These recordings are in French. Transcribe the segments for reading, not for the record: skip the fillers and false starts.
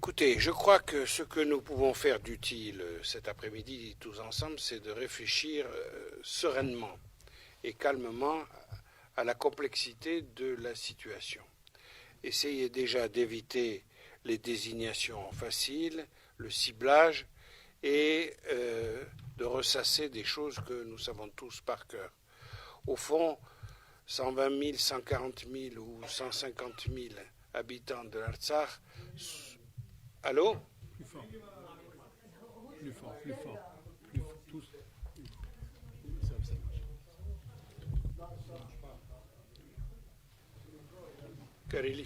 Écoutez, je crois que ce que nous pouvons faire d'utile cet après-midi tous ensemble, c'est de réfléchir sereinement et calmement à la complexité de la situation. Essayez déjà d'éviter les désignations faciles, le ciblage et de ressasser des choses que nous savons tous par cœur. Au fond, 120 000, 140 000 ou 150 000 habitants de l'Artsakh. Allô? Plus fort. Plus fort, plus fort. Plus fort. Tous. Ça marche. Garili.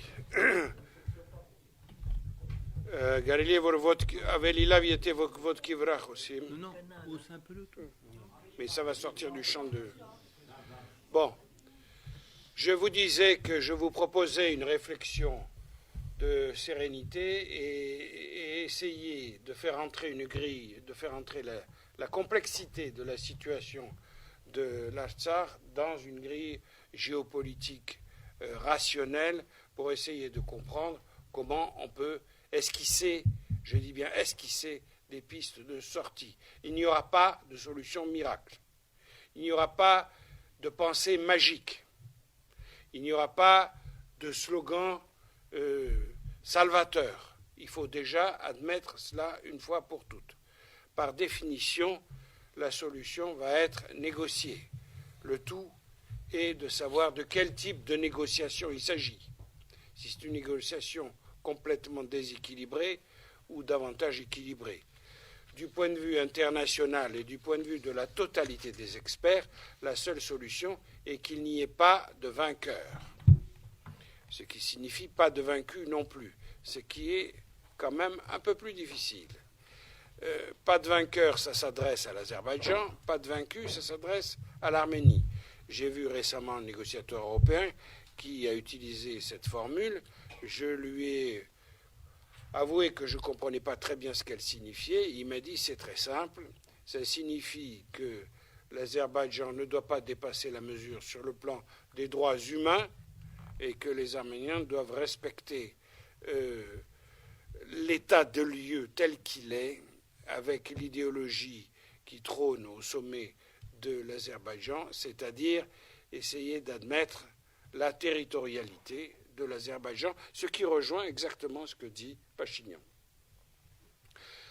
Garili, Avelila, viete votre kivrach aussi. Non, c'est un peu le tout. Mais ça va sortir du champ de... Bon. Je vous disais que je vous proposais une réflexion de sérénité et essayer de faire entrer une grille, de faire entrer la complexité de la situation de l'Artsakh dans une grille géopolitique rationnelle pour essayer de comprendre comment on peut esquisser, je dis bien esquisser, des pistes de sortie. Il n'y aura pas de solution miracle. Il n'y aura pas de pensée magique. Il n'y aura pas de slogan salvateur. Il faut déjà admettre cela une fois pour toutes. Par définition, la solution va être négociée. Le tout est de savoir de quel type de négociation il s'agit. Si c'est une négociation complètement déséquilibrée ou davantage équilibrée. Du point de vue international et du point de vue de la totalité des experts, la seule solution est qu'il n'y ait pas de vainqueur. Ce qui signifie pas de vaincu non plus, ce qui est quand même un peu plus difficile. Pas de vainqueur, ça s'adresse à l'Azerbaïdjan, pas de vaincu, ça s'adresse à l'Arménie. J'ai vu récemment un négociateur européen qui a utilisé cette formule. Je lui ai avoué que je ne comprenais pas très bien ce qu'elle signifiait. Il m'a dit c'est très simple, ça signifie que l'Azerbaïdjan ne doit pas dépasser la mesure sur le plan des droits humains et que les Arméniens doivent respecter l'état de lieu tel qu'il est, avec l'idéologie qui trône au sommet de l'Azerbaïdjan, c'est-à-dire essayer d'admettre la territorialité de l'Azerbaïdjan, ce qui rejoint exactement ce que dit Pachinian.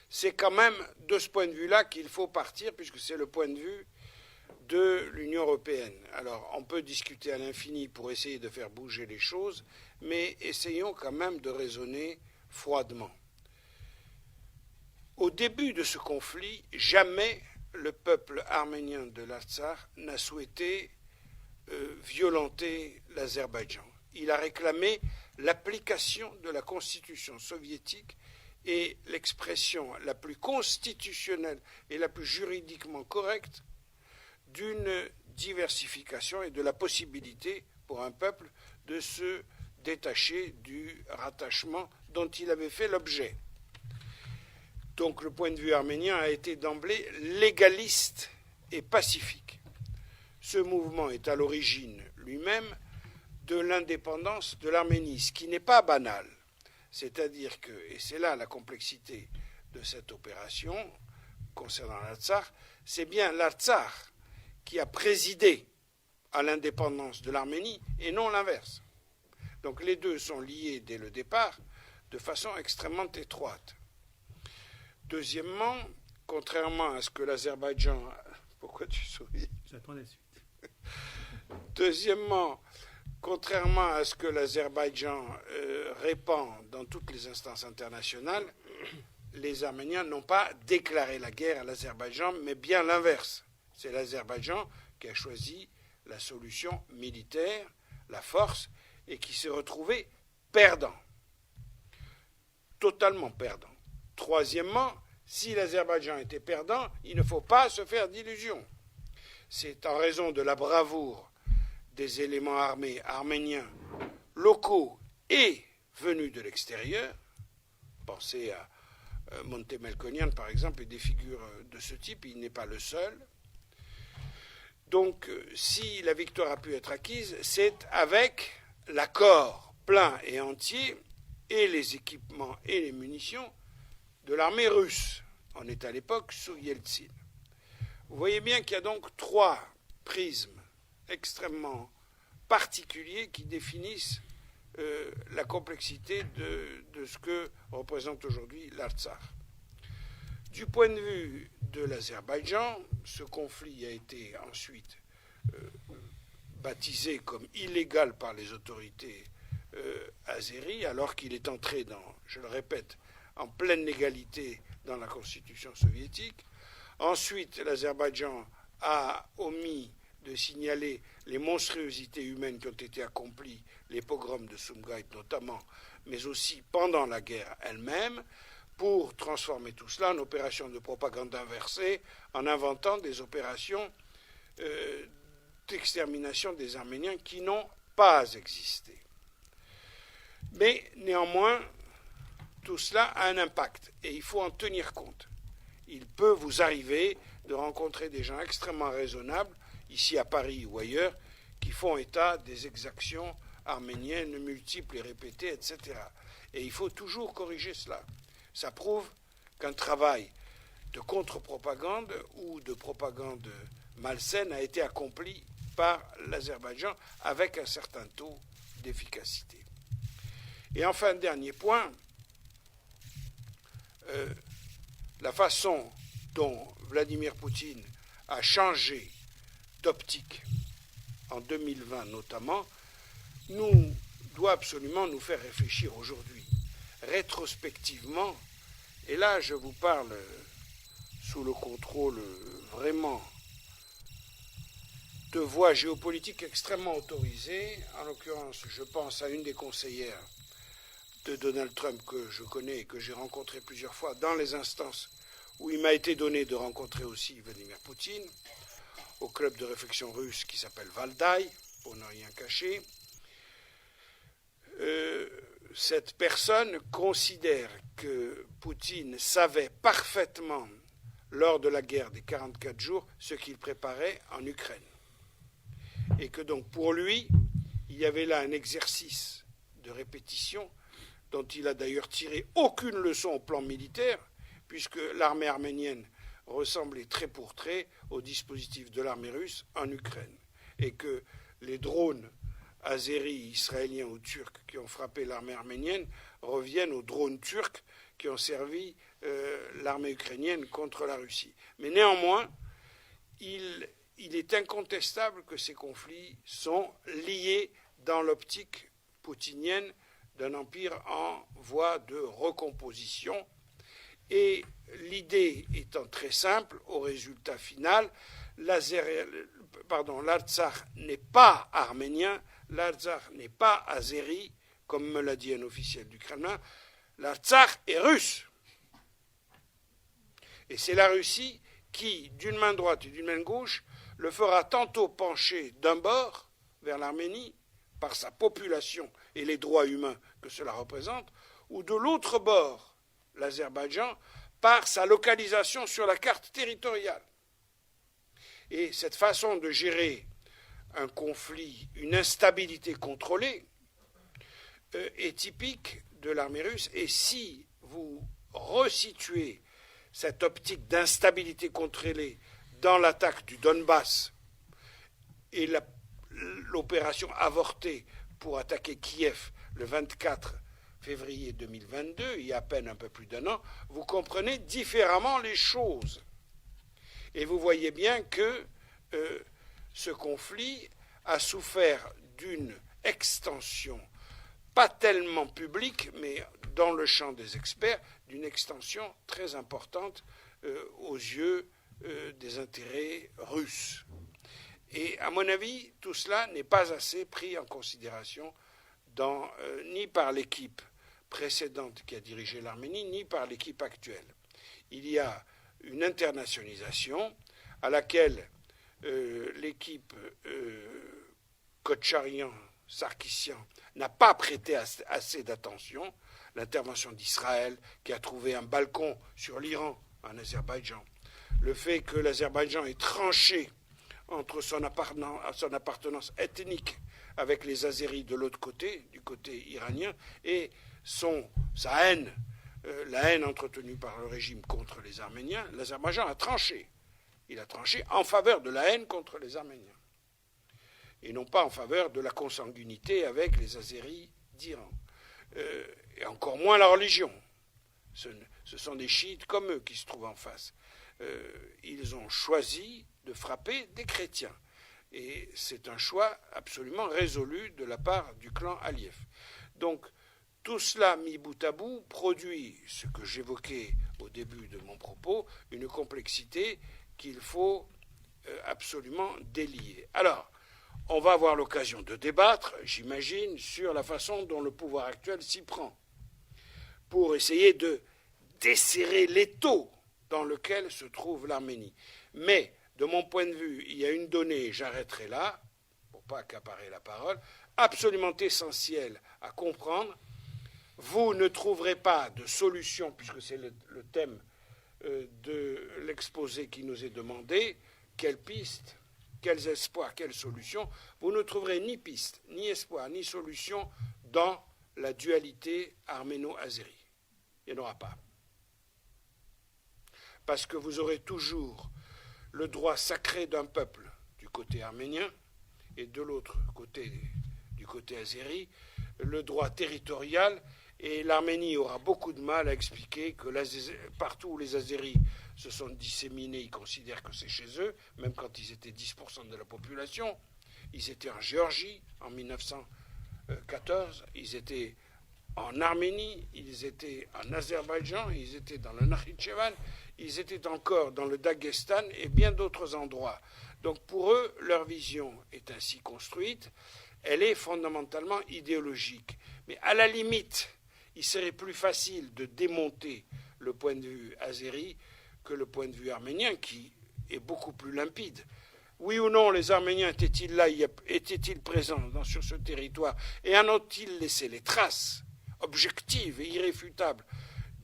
C'est quand même de ce point de vue-là qu'il faut partir, puisque c'est le point de vue de l'Union européenne. Alors, on peut discuter à l'infini pour essayer de faire bouger les choses, mais essayons quand même de raisonner froidement. Au début de ce conflit, jamais le peuple arménien de l'Artsakh n'a souhaité violenter l'Azerbaïdjan. Il a réclamé l'application de la Constitution soviétique et l'expression la plus constitutionnelle et la plus juridiquement correcte d'une diversification et de la possibilité pour un peuple de se détacher du rattachement dont il avait fait l'objet. Donc le point de vue arménien a été d'emblée légaliste et pacifique. Ce mouvement est à l'origine lui-même de l'indépendance de l'Arménie, ce qui n'est pas banal. C'est-à-dire que, et c'est là la complexité de cette opération concernant l'Artsakh, c'est bien l'Artsakh qui a présidé à l'indépendance de l'Arménie et non l'inverse. Donc les deux sont liés dès le départ de façon extrêmement étroite. Deuxièmement, contrairement à ce que l'Azerbaïdjan... Pourquoi tu souris? J'attends la suite. Deuxièmement, contrairement à ce que l'Azerbaïdjan répand dans toutes les instances internationales, les Arméniens n'ont pas déclaré la guerre à l'Azerbaïdjan, mais bien l'inverse. C'est l'Azerbaïdjan qui a choisi la solution militaire, la force, et qui s'est retrouvé perdant. Totalement perdant. Troisièmement, si l'Azerbaïdjan était perdant, il ne faut pas se faire d'illusions. C'est en raison de la bravoure des éléments armés arméniens locaux et venus de l'extérieur. Pensez à Monte Melkonian, par exemple, et des figures de ce type, il n'est pas le seul. Donc, si la victoire a pu être acquise, c'est avec l'accord plein et entier et les équipements et les munitions de l'armée russe. On est à l'époque sous Yeltsin. Vous voyez bien qu'il y a donc trois prismes extrêmement particuliers qui définissent la complexité de ce que représente aujourd'hui l'Artsakh. Du point de vue de l'Azerbaïdjan, ce conflit a été ensuite baptisé comme illégal par les autorités azéries, alors qu'il est entré dans, je le répète, en pleine légalité dans la constitution soviétique. Ensuite, l'Azerbaïdjan a omis de signaler les monstruosités humaines qui ont été accomplies, les pogroms de Sumgait notamment, mais aussi pendant la guerre elle-même, pour transformer tout cela en opération de propagande inversée, en inventant des opérations d'extermination des Arméniens qui n'ont pas existé. Mais néanmoins, tout cela a un impact et il faut en tenir compte. Il peut vous arriver de rencontrer des gens extrêmement raisonnables, ici à Paris ou ailleurs, qui font état des exactions arméniennes multiples et répétées, etc. Et il faut toujours corriger cela. Ça prouve qu'un travail de contre-propagande ou de propagande malsaine a été accompli par l'Azerbaïdjan avec un certain taux d'efficacité. Et enfin, dernier point, la façon dont Vladimir Poutine a changé d'optique en 2020 notamment, doit absolument nous faire réfléchir aujourd'hui, rétrospectivement, et là je vous parle sous le contrôle vraiment de voix géopolitiques extrêmement autorisées. En l'occurrence, je pense à une des conseillères de Donald Trump que je connais et que j'ai rencontré plusieurs fois dans les instances où il m'a été donné de rencontrer aussi Vladimir Poutine, au club de réflexion russe qui s'appelle Valdai, pour ne rien cacher. Cette personne considère que Poutine savait parfaitement, lors de la guerre des 44 jours, ce qu'il préparait en Ukraine. Et que donc pour lui, il y avait là un exercice de répétition dont il a d'ailleurs tiré aucune leçon au plan militaire, puisque l'armée arménienne ressemblait trait pour trait au dispositif de l'armée russe en Ukraine, et que les drones azéris, israéliens ou turcs qui ont frappé l'armée arménienne reviennent aux drones turcs qui ont servi l'armée ukrainienne contre la Russie. Mais néanmoins, il est incontestable que ces conflits sont liés dans l'optique poutinienne d'un empire en voie de recomposition. Et l'idée étant très simple, au résultat final, l'Artsakh n'est pas arménien, l'Artsakh n'est pas azéri, comme me l'a dit un officiel du Kremlin, l'Artsakh est russe. Et c'est la Russie qui, d'une main droite et d'une main gauche, le fera tantôt pencher d'un bord vers l'Arménie, par sa population et les droits humains que cela représente, ou de l'autre bord, l'Azerbaïdjan, par sa localisation sur la carte territoriale. Et cette façon de gérer un conflit, une instabilité contrôlée, est typique de l'armée russe. Et si vous resituez cette optique d'instabilité contrôlée dans l'attaque du Donbass et l'opération avortée pour attaquer Kiev le 24 février 2022, il y a à peine un peu plus d'un an, vous comprenez différemment les choses. Et vous voyez bien que ce conflit a souffert d'une extension, pas tellement publique, mais dans le champ des experts, d'une extension très importante aux yeux des intérêts russes. Et à mon avis, tout cela n'est pas assez pris en considération ni par l'équipe précédente qui a dirigé l'Arménie, ni par l'équipe actuelle. Il y a une internationalisation à laquelle l'équipe Kotcharian-Sarkissian n'a pas prêté assez d'attention. L'intervention d'Israël, qui a trouvé un balcon sur l'Iran en Azerbaïdjan, le fait que l'Azerbaïdjan ait tranché entre son appartenance ethnique avec les Azéris de l'autre côté, du côté iranien, et sa haine, la haine entretenue par le régime contre les Arméniens, l'Azerbaïdjan a tranché. Il a tranché en faveur de la haine contre les Arméniens, et non pas en faveur de la consanguinité avec les Azéris d'Iran, et encore moins la religion. Ce sont des chiites comme eux qui se trouvent en face. Ils ont choisi de frapper des chrétiens. Et c'est un choix absolument résolu de la part du clan Aliyev. Donc, tout cela mis bout à bout produit ce que j'évoquais au début de mon propos, une complexité qu'il faut absolument délier. Alors, on va avoir l'occasion de débattre, j'imagine, sur la façon dont le pouvoir actuel s'y prend, pour essayer de desserrer l'étau dans lequel se trouve l'Arménie. Mais, de mon point de vue, il y a une donnée, j'arrêterai là, pour ne pas accaparer la parole, absolument essentielle à comprendre. Vous ne trouverez pas de solution, puisque c'est le thème de l'exposé qui nous est demandé, quelle piste, quels espoirs, quelles solutions. Vous ne trouverez ni piste, ni espoir, ni solution dans la dualité arméno-azérie. Il n'y en aura pas. Parce que vous aurez toujours le droit sacré d'un peuple du côté arménien et de l'autre côté, du côté azéri, le droit territorial, et l'Arménie aura beaucoup de mal à expliquer que partout où les Azéris se sont disséminés, ils considèrent que c'est chez eux, même quand ils étaient 10% de la population. Ils étaient en Géorgie en 1914, ils étaient en Arménie, ils étaient en Azerbaïdjan, ils étaient dans le Nakhitchevan, ils étaient encore dans le Daghestan et bien d'autres endroits. Donc pour eux, leur vision est ainsi construite, elle est fondamentalement idéologique. Mais à la limite, il serait plus facile de démonter le point de vue azéri que le point de vue arménien, qui est beaucoup plus limpide. Oui ou non, les Arméniens étaient-ils là, étaient-ils présents sur ce territoire, et en ont-ils laissé les traces objectives et irréfutables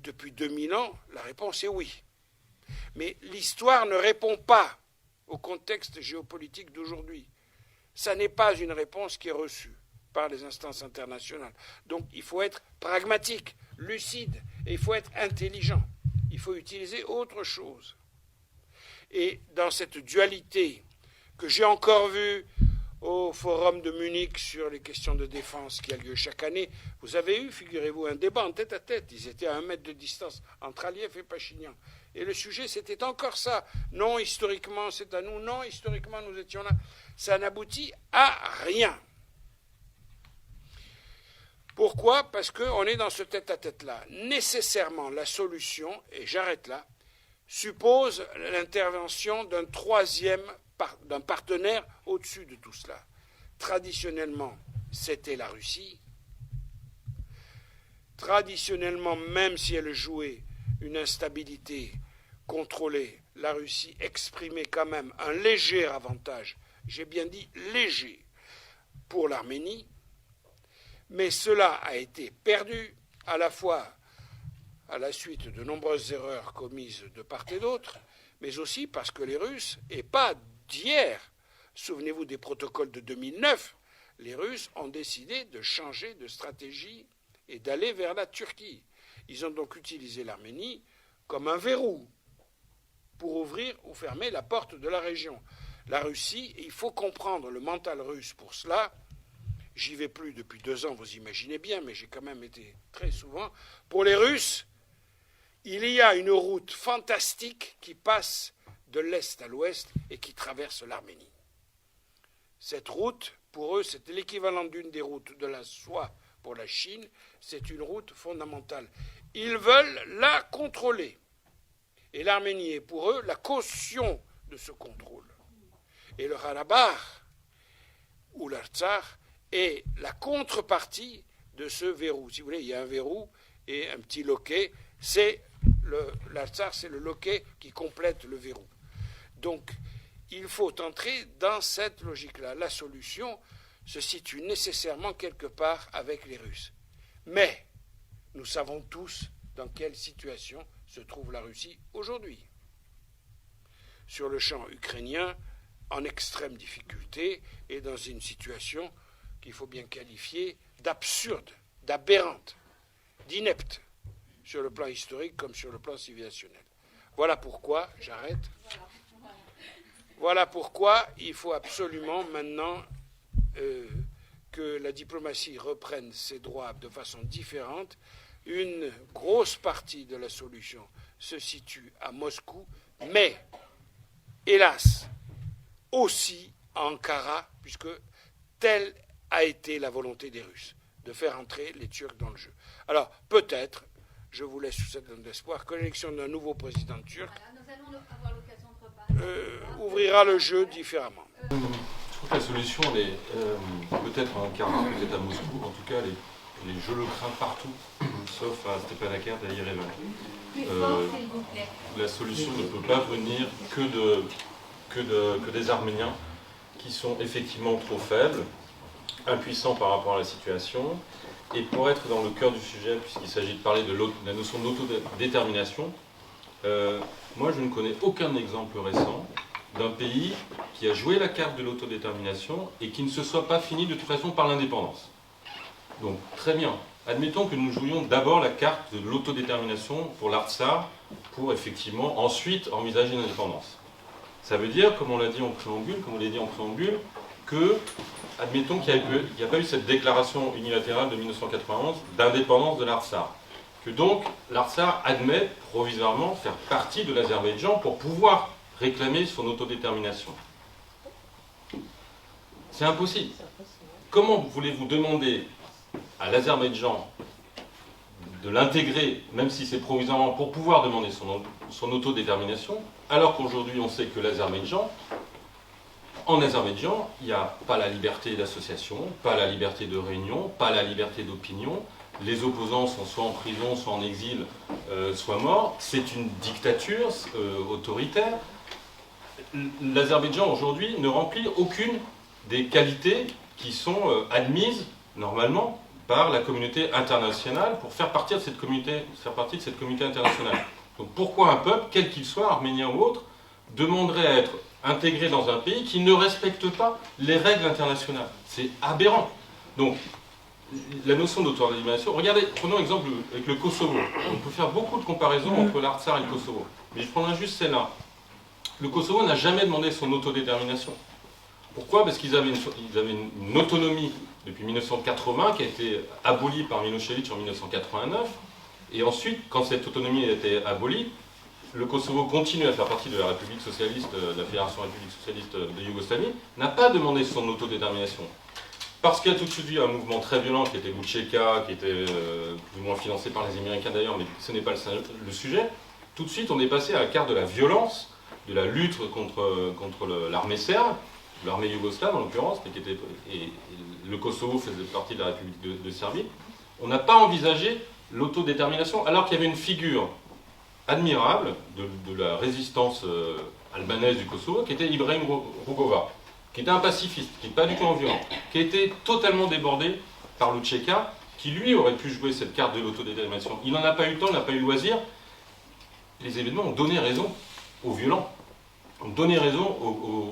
depuis 2000 ans? La réponse est oui. Mais l'histoire ne répond pas au contexte géopolitique d'aujourd'hui. Ça n'est pas une réponse qui est reçue par les instances internationales. Donc il faut être pragmatique, lucide, et il faut être intelligent. Il faut utiliser autre chose. Et dans cette dualité que j'ai encore vue au forum de Munich sur les questions de défense qui a lieu chaque année, vous avez eu, figurez-vous, un débat en tête à tête. Ils étaient à 1 mètre de distance entre Aliyev et Pachinian. Et le sujet, c'était encore ça. Non, historiquement, c'est à nous. Non, historiquement, nous étions là. Ça n'aboutit à rien. Pourquoi ? Parce qu'on est dans ce tête-à-tête-là. Nécessairement, la solution, et j'arrête là, suppose l'intervention d'un partenaire au-dessus de tout cela. Traditionnellement, c'était la Russie. Traditionnellement, même si elle jouait une instabilité contrôlée, la Russie exprimait quand même un léger avantage, j'ai bien dit léger, pour l'Arménie. Mais cela a été perdu à la fois à la suite de nombreuses erreurs commises de part et d'autre, mais aussi parce que les Russes, et pas d'hier, souvenez-vous des protocoles de 2009, les Russes ont décidé de changer de stratégie et d'aller vers la Turquie. Ils ont donc utilisé l'Arménie comme un verrou pour ouvrir ou fermer la porte de la région. La Russie, il faut comprendre le mental russe pour cela. J'y vais plus depuis 2 ans, vous imaginez bien, mais j'ai quand même été très souvent. Pour les Russes, il y a une route fantastique qui passe de l'est à l'ouest et qui traverse l'Arménie. Cette route, pour eux, c'est l'équivalent d'une des routes de la soie pour la Chine. C'est une route fondamentale. Ils veulent la contrôler. Et l'Arménie est pour eux la caution de ce contrôle. Et le Karabakh, ou l'Artsakh, est la contrepartie de ce verrou. Si vous voulez, il y a un verrou et un petit loquet. L'Artsakh, c'est le loquet qui complète le verrou. Donc, il faut entrer dans cette logique-là. La solution se situe nécessairement quelque part avec les Russes. Mais nous savons tous dans quelle situation se trouve la Russie aujourd'hui. Sur le champ ukrainien, en extrême difficulté et dans une situation qu'il faut bien qualifier d'absurde, d'aberrante. d'ineptes, sur le plan historique comme sur le plan civilisationnel. Voilà pourquoi, j'arrête, voilà pourquoi il faut absolument maintenant que la diplomatie reprenne ses droits de façon différente. Une grosse partie de la solution se situe à Moscou, mais, hélas, aussi à Ankara, puisque telle a été la volonté des Russes, de faire entrer les Turcs dans le jeu. Alors, peut-être, je vous laisse sous cette donne d'espoir, que l'élection d'un nouveau président turc ouvrira le jeu différemment. Je trouve que la solution, elle est peut-être à Ankara, peut-être à Moscou, en tout cas, je le crains partout, sauf à Stepanakert et à Yerevan. La solution ne peut pas venir que des Arméniens qui sont effectivement trop faibles, impuissants par rapport à la situation. Et pour être dans le cœur du sujet, puisqu'il s'agit de parler de la notion d'autodétermination, moi je ne connais aucun exemple récent d'un pays qui a joué la carte de l'autodétermination et qui ne se soit pas fini de toute façon par l'indépendance. Donc très bien, admettons que nous jouions d'abord la carte de l'autodétermination pour l'Artsakh, pour effectivement ensuite envisager l'indépendance. Ça veut dire, comme on l'a dit en préambule, que, admettons qu'il n'y a pas eu cette déclaration unilatérale de 1991 d'indépendance de l'Artsakh, que donc l'Artsakh admet provisoirement faire partie de l'Azerbaïdjan pour pouvoir réclamer son autodétermination. C'est impossible. Comment voulez-vous demander à l'Azerbaïdjan de l'intégrer, même si c'est provisoirement, pour pouvoir demander son autodétermination, alors qu'aujourd'hui on sait que en Azerbaïdjan, il n'y a pas la liberté d'association, pas la liberté de réunion, pas la liberté d'opinion. Les opposants sont soit en prison, soit en exil, soit morts. C'est une dictature autoritaire. L'Azerbaïdjan aujourd'hui ne remplit aucune des qualités qui sont admises normalement par la communauté internationale pour faire partie de cette communauté internationale. Donc pourquoi un peuple, quel qu'il soit, arménien ou autre, demanderait à être intégré dans un pays qui ne respecte pas les règles internationales? C'est aberrant. Donc la notion d'autodétermination, regardez, prenons exemple avec le Kosovo. On peut faire beaucoup de comparaisons entre l'Artsakh et le Kosovo. Mais je prendrai juste celle-là. Le Kosovo n'a jamais demandé son autodétermination. Pourquoi? Parce qu'ils avaient une autonomie depuis 1980 qui a été abolie par Milosevic en 1989. Et ensuite, quand cette autonomie a été abolie, le Kosovo continue à faire partie de la République socialiste, de la Fédération République socialiste de Yougoslavie, n'a pas demandé son autodétermination. Parce qu'il y a tout de suite eu un mouvement très violent qui était l'Utcheka, qui était plus ou moins financé par les Américains d'ailleurs, mais ce n'est pas le sujet. Tout de suite, on est passé à la carte de la violence, de la lutte contre l'armée serbe, l'armée yougoslave en l'occurrence, et le Kosovo faisait partie de la République de Serbie. On n'a pas envisagé l'autodétermination, alors qu'il y avait une figure admirable de la résistance albanaise du Kosovo, qui était Ibrahim Rugova, qui était un pacifiste, qui n'est pas du tout violent, qui a été totalement débordé par l'Utcheka, qui lui aurait pu jouer cette carte de l'autodétermination. Il n'en a pas eu le temps, il n'a pas eu le loisir. Les événements ont donné raison aux violents, ont donné raison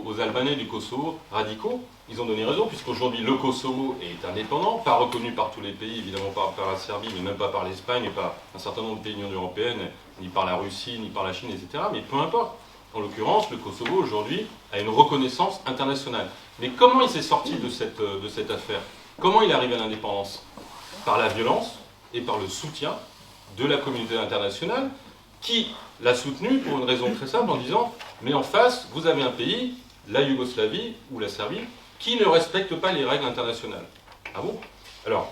aux Albanais du Kosovo radicaux. Ils ont donné raison, puisqu'aujourd'hui le Kosovo est indépendant, pas reconnu par tous les pays, évidemment pas par la Serbie, mais même pas par l'Espagne, et par un certain nombre de pays de l'Union européenne, ni par la Russie, ni par la Chine, etc. Mais peu importe. En l'occurrence, le Kosovo aujourd'hui a une reconnaissance internationale. Mais comment il s'est sorti de cette affaire? Comment il est arrivé à l'indépendance? Par la violence et par le soutien de la communauté internationale, qui l'a soutenu pour une raison très simple, en disant « Mais en face, vous avez un pays, la Yougoslavie ou la Serbie, qui ne respecte pas les règles internationales. » Ah bon? Alors,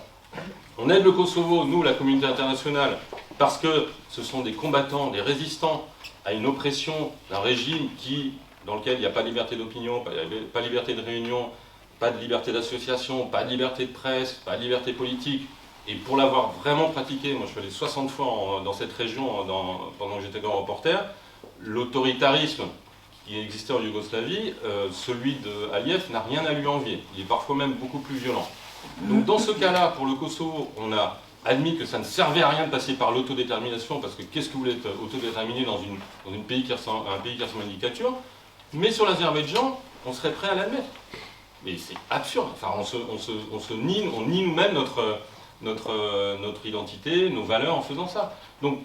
on aide le Kosovo, nous, la communauté internationale, parce que ce sont des combattants, des résistants à une oppression d'un régime dans lequel il n'y a pas de liberté d'opinion, pas de liberté de réunion, pas de liberté d'association, pas de liberté de presse, pas de liberté politique. Et pour l'avoir vraiment pratiqué, moi je suis allé 60 fois dans cette région pendant que j'étais grand reporter, l'autoritarisme qui existait en Yougoslavie, celui d'Aliyev n'a rien à lui envier. Il est parfois même beaucoup plus violent. Donc dans ce cas-là, pour le Kosovo, on a admis que ça ne servait à rien de passer par l'autodétermination, parce que qu'est-ce que vous voulez être autodéterminé dans un pays qui ressemble à une dictature? Mais sur l'Azerbaïdjan, on serait prêt à l'admettre. Mais c'est absurde. Enfin, on nie nous-mêmes notre identité, nos valeurs en faisant ça. Donc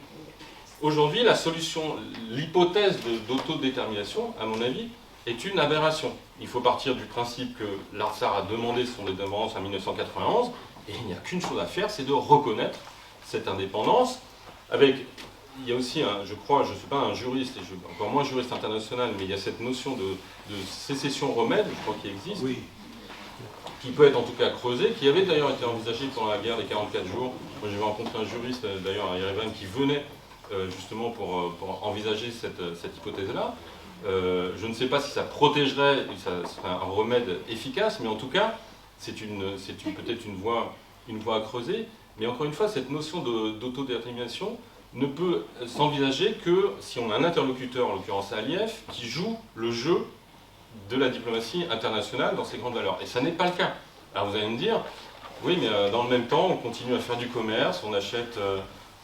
aujourd'hui, la solution, l'hypothèse d'autodétermination, à mon avis, est une aberration. Il faut partir du principe que l'ARTSAR a demandé son indépendance en 1991, et il n'y a qu'une chose à faire, c'est de reconnaître cette indépendance. Il y a aussi, je crois, je ne suis pas un juriste, et encore moins juriste international, mais il y a cette notion de sécession-remède, je crois qu'il existe, Oui. qui peut être en tout cas creusée, qui avait d'ailleurs été envisagée pendant la guerre des 44 jours. Moi j'ai rencontré un juriste, d'ailleurs à Yerevan, qui venait justement pour envisager cette hypothèse-là. Je ne sais pas si ça protégerait, ça serait un remède efficace, mais en tout cas, c'est peut-être une voie à creuser. Mais encore une fois, cette notion d'autodétermination ne peut s'envisager que si on a un interlocuteur, en l'occurrence Aliyev, qui joue le jeu de la diplomatie internationale dans ses grandes valeurs. Et ça n'est pas le cas. Alors vous allez me dire, oui, mais dans le même temps, on continue à faire du commerce, on achète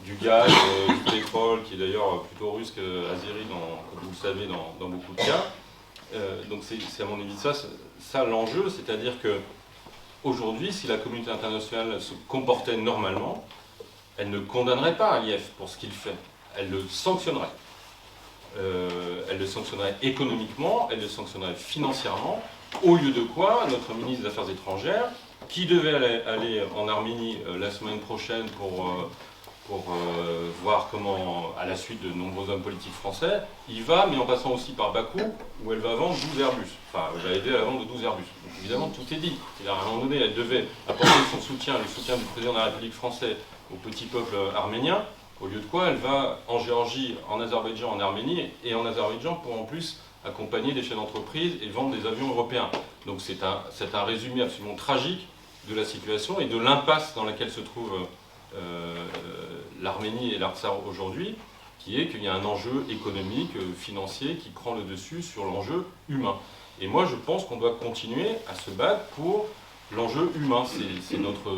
du gaz, du pétrole, qui est d'ailleurs plutôt russe qu'azéri, comme vous le savez, dans beaucoup de cas. Donc c'est à mon avis ça l'enjeu, c'est-à-dire que aujourd'hui, si la communauté internationale se comportait normalement, elle ne condamnerait pas Aliyev pour ce qu'il fait, elle le sanctionnerait. Elle le sanctionnerait économiquement, elle le sanctionnerait financièrement, au lieu de quoi notre ministre des Affaires étrangères, qui devait aller en Arménie la semaine prochaine pour voir comment, à la suite de nombreux hommes politiques français, il va, mais en passant aussi par Bakou, où elle va vendre 12 Airbus. Enfin, elle va aider à la vente de 12 Airbus. Donc évidemment, tout est dit. À un moment donné, elle devait apporter son soutien, le soutien du président de la République française au petit peuple arménien, au lieu de quoi elle va en Géorgie, en Azerbaïdjan, en Arménie, et en Azerbaïdjan pour en plus accompagner des chefs d'entreprise et vendre des avions européens. Donc c'est un résumé absolument tragique de la situation et de l'impasse dans laquelle se trouve l'Arménie et l'Artsakh aujourd'hui, qui est qu'il y a un enjeu économique, financier, qui prend le dessus sur l'enjeu humain. Et moi, je pense qu'on doit continuer à se battre pour l'enjeu humain. C'est notre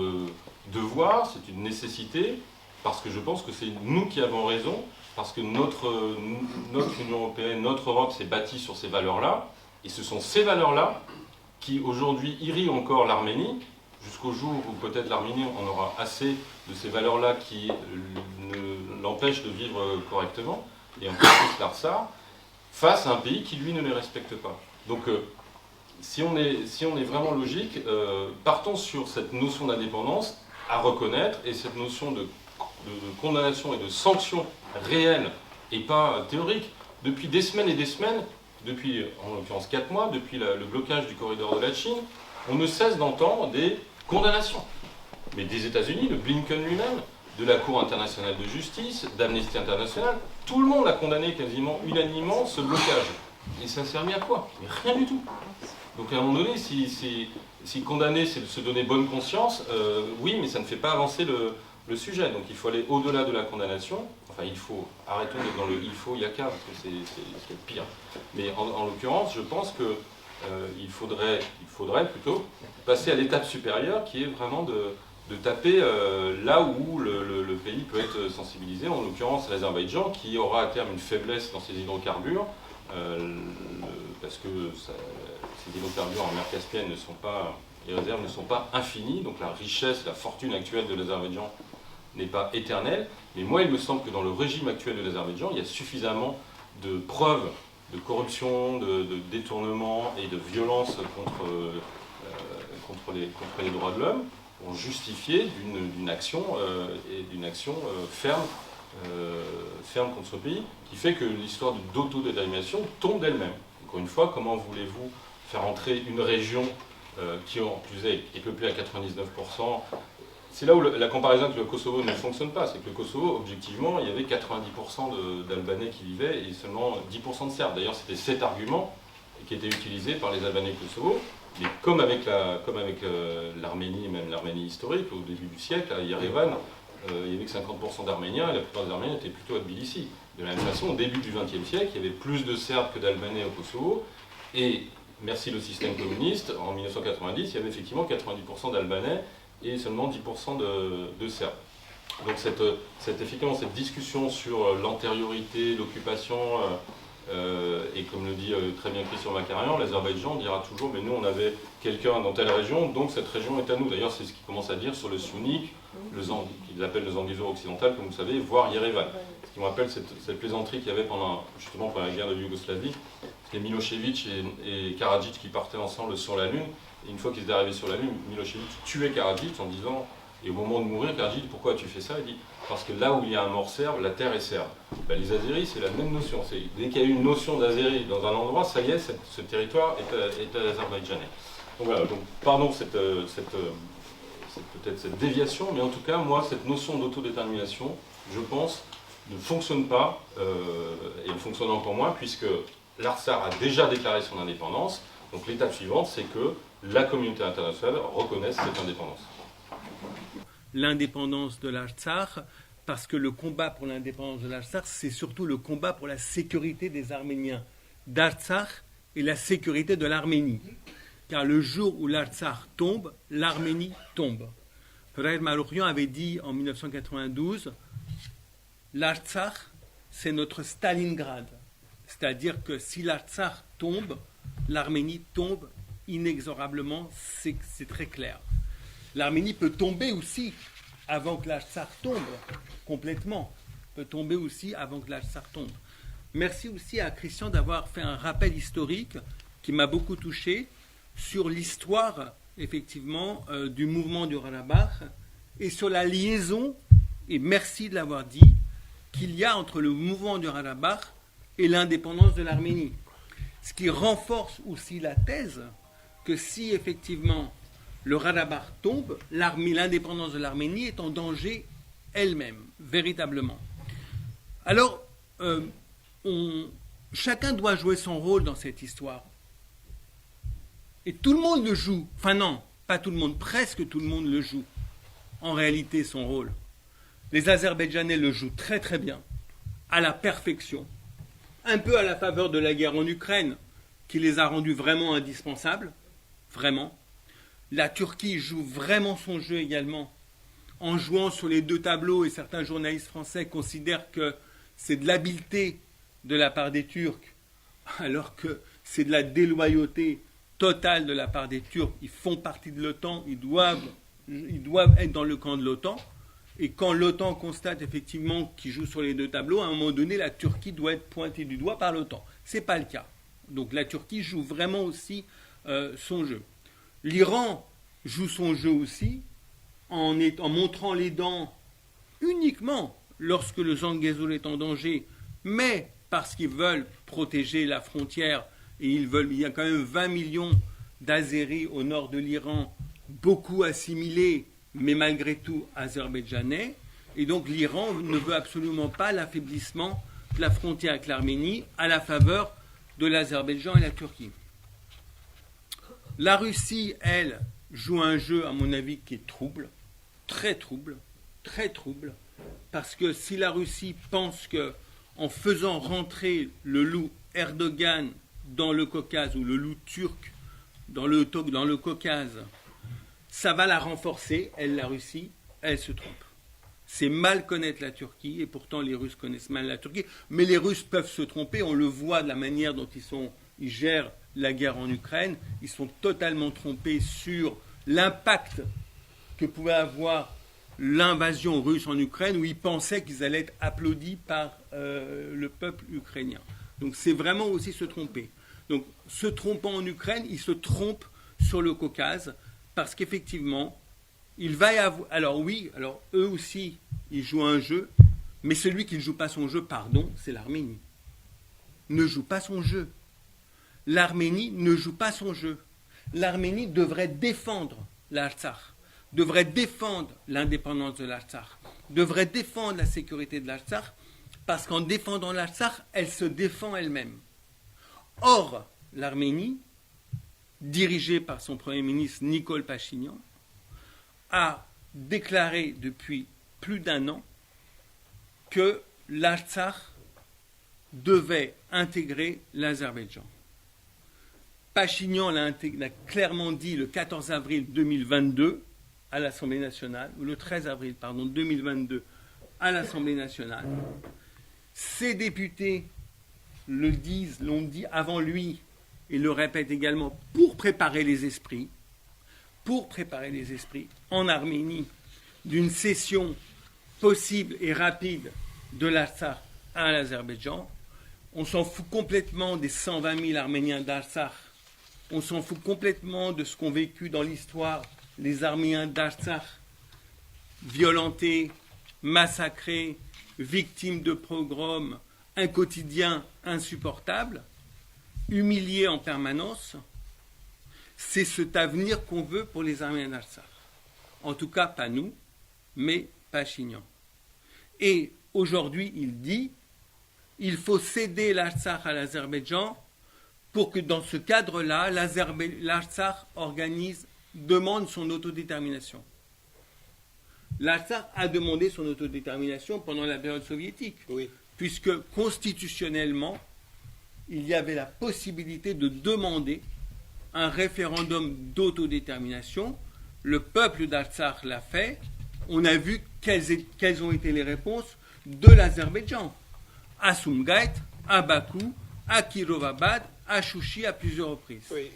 devoir, c'est une nécessité, parce que je pense que c'est nous qui avons raison, parce que notre Union européenne, notre Europe s'est bâtie sur ces valeurs-là, et ce sont ces valeurs-là qui aujourd'hui irriguent encore l'Arménie, jusqu'au jour où peut-être l'Arménie en aura assez de ces valeurs-là qui l'empêchent de vivre correctement, et encore plus l'Artsakh, face à un pays qui, lui, ne les respecte pas. Donc, si on est vraiment logique, partons sur cette notion d'indépendance à reconnaître, et cette notion de condamnation et de sanction réelle, et pas théorique, depuis des semaines et des semaines, depuis en l'occurrence 4 mois, depuis le blocage du corridor de la Chine, on ne cesse d'entendre des condamnations. Mais des États-Unis, de Blinken lui-même, de la Cour internationale de justice, d'Amnesty International, tout le monde a condamné quasiment unanimement ce blocage. Et ça a servi à quoi? Mais rien du tout. Donc à un moment donné, si condamner, c'est de se donner bonne conscience, oui, mais ça ne fait pas avancer le sujet. Donc il faut aller au-delà de la condamnation. Enfin, arrêtons d'être dans le il faut, il y a qu'à, parce que c'est le pire. Mais en l'occurrence, je pense que il faudrait plutôt passer à l'étape supérieure, qui est vraiment de taper là où le pays peut être sensibilisé, en l'occurrence l'Azerbaïdjan, qui aura à terme une faiblesse dans ses hydrocarbures, parce que ces hydrocarbures en mer Caspienne les réserves ne sont pas infinies, donc la richesse, la fortune actuelle de l'Azerbaïdjan n'est pas éternelle. Mais moi, il me semble que dans le régime actuel de l'Azerbaïdjan, il y a suffisamment de preuves de corruption, de détournement et de violence contre les droits de l'homme pour justifier d'une action ferme contre ce pays, qui fait que l'histoire d'autodétermination tombe d'elle-même. Encore une fois, comment voulez-vous faire entrer une région qui en plus est peuplée à 99%? C'est là où la comparaison avec le Kosovo ne fonctionne pas. C'est que le Kosovo, objectivement, il y avait 90% d'Albanais qui vivaient et seulement 10% de Serbes. D'ailleurs, c'était cet argument qui était utilisé par les Albanais Kosovo. Mais comme avec l'Arménie, même l'Arménie historique, au début du siècle, à Yerevan, il n'y avait que 50% d'Arméniens et la plupart des Arméniens étaient plutôt à Tbilissi. De la même façon, au début du XXe siècle, il y avait plus de Serbes que d'Albanais au Kosovo. Et merci le système communiste, en 1990, il y avait effectivement 90% d'Albanais et seulement 10% de Serbes. Donc effectivement, cette discussion sur l'antériorité, l'occupation, Et comme le dit très bien Christian Vakarian, l'Azerbaïdjan dira toujours mais nous on avait quelqu'un dans telle région, donc cette région est à nous. D'ailleurs c'est ce qu'il commence à dire sur le sunnique, qu'ils appellent le Zangezur occidental, comme vous savez, voire Yerevan. Ce qui me rappelle cette plaisanterie qu'il y avait justement pendant la guerre de Yougoslavie. C'était Milosevic et Karadzic qui partaient ensemble sur la Lune. Et une fois qu'ils étaient arrivés sur la Lune, Milosevic tuait Karadzic en disant, et au moment de mourir, Karadzic dit pourquoi tu fais ça? Il dit parce que là où il y a un mort serbe, la terre est serbe. Ben, les Azéris, c'est la même notion. Dès qu'il y a une notion d'Azéri dans un endroit, ça y est, ce territoire est azerbaïdjanais. Donc voilà, donc, pardon peut-être cette déviation, mais en tout cas, moi, cette notion d'autodétermination, je pense, ne fonctionne pas, et ne fonctionne encore moins, puisque l'Artsakh a déjà déclaré son indépendance. Donc l'étape suivante, c'est que la communauté internationale reconnaisse cette indépendance. L'indépendance de l'Artsakh, parce que le combat pour l'indépendance de l'Artsakh, c'est surtout le combat pour la sécurité des Arméniens d'Artsakh et la sécurité de l'Arménie. Car le jour où l'Artsakh tombe, l'Arménie tombe. Raed Marouchian avait dit en 1992, l'Artsakh, c'est notre Stalingrad. C'est-à-dire que si l'Artsakh tombe, l'Arménie tombe inexorablement, c'est très clair. L'Arménie peut tomber aussi avant que l'Artsakh tombe, complètement. Peut tomber aussi avant que l'Artsakh tombe. Merci aussi à Christian d'avoir fait un rappel historique qui m'a beaucoup touché sur l'histoire, effectivement, du mouvement du Haut-Karabakh et sur la liaison, et merci de l'avoir dit, qu'il y a entre le mouvement du Haut-Karabakh et l'indépendance de l'Arménie. Ce qui renforce aussi la thèse que si effectivement le Haut-Karabakh tombe, l'indépendance de l'Arménie est en danger elle-même, véritablement. Alors, chacun doit jouer son rôle dans cette histoire. Et tout le monde le joue. Enfin non, pas tout le monde, presque tout le monde le joue. En réalité, son rôle. Les Azerbaïdjanais le jouent très très bien, à la perfection. Un peu à la faveur de la guerre en Ukraine, qui les a rendus vraiment indispensables, vraiment. La Turquie joue vraiment son jeu également, en jouant sur les deux tableaux, et certains journalistes français considèrent que c'est de l'habileté de la part des Turcs, alors que c'est de la déloyauté totale de la part des Turcs. Ils font partie de l'OTAN, ils doivent être dans le camp de l'OTAN, et quand l'OTAN constate effectivement qu'ils jouent sur les deux tableaux, à un moment donné, la Turquie doit être pointée du doigt par l'OTAN. Ce n'est pas le cas. Donc la Turquie joue vraiment aussi son jeu. L'Iran joue son jeu aussi en montrant les dents uniquement lorsque le Zangezur est en danger, mais parce qu'ils veulent protéger la frontière et il y a quand même 20 millions d'Azéris au nord de l'Iran, beaucoup assimilés, mais malgré tout azerbaïdjanais, et donc l'Iran ne veut absolument pas l'affaiblissement de la frontière avec l'Arménie à la faveur de l'Azerbaïdjan et la Turquie. La Russie, elle, joue un jeu, à mon avis, qui est trouble, très trouble, parce que si la Russie pense que en faisant rentrer le loup Erdogan dans le Caucase, ou le loup turc dans le Caucase, ça va la renforcer, elle, la Russie, elle se trompe. C'est mal connaître la Turquie, et pourtant les Russes connaissent mal la Turquie, mais les Russes peuvent se tromper, on le voit de la manière dont ils gèrent la guerre en Ukraine, ils sont totalement trompés sur l'impact que pouvait avoir l'invasion russe en Ukraine, où ils pensaient qu'ils allaient être applaudis par le peuple ukrainien. Donc c'est vraiment aussi se tromper. Donc se trompant en Ukraine, ils se trompent sur le Caucase, parce qu'effectivement, il va y avoir... Alors oui, eux aussi, ils jouent un jeu, mais celui qui ne joue pas son jeu, c'est l'Arménie. Ne joue pas son jeu. L'Arménie ne joue pas son jeu. L'Arménie devrait défendre l'Artsakh, devrait défendre l'indépendance de l'Artsakh, devrait défendre la sécurité de l'Artsakh, parce qu'en défendant l'Artsakh, elle se défend elle-même. Or, l'Arménie, dirigée par son Premier ministre Nikol Pachinian, a déclaré depuis plus d'1 an que l'Artsakh devait intégrer l'Azerbaïdjan. Pachinian l'a clairement dit le 14 avril 2022 à l'Assemblée nationale, ou le 13 avril 2022 à l'Assemblée nationale. Ses députés l'ont dit avant lui, et le répètent également, pour préparer les esprits en Arménie d'une cession possible et rapide de l'Artsakh à l'Azerbaïdjan. On s'en fout complètement des 120 000 Arméniens d'Artsakh. On s'en fout complètement de ce qu'ont vécu dans l'histoire les Arméniens d'Artsakh, violentés, massacrés, victimes de pogroms, un quotidien insupportable, humiliés en permanence. C'est cet avenir qu'on veut pour les Arméniens d'Artsakh. En tout cas, pas nous, mais Pachinian. Et aujourd'hui, il dit il faut céder l'Artsakh à l'Azerbaïdjan pour que dans ce cadre-là, l'Artsakh demande son autodétermination. L'Artsakh a demandé son autodétermination pendant la période soviétique, Oui. puisque constitutionnellement, il y avait la possibilité de demander un référendum d'autodétermination. Le peuple d'Artsakh l'a fait. On a vu quelles ont été les réponses de l'Azerbaïdjan. À Sumgait, à Bakou, à Kirovabad, à Chouchi à plusieurs reprises. Oui,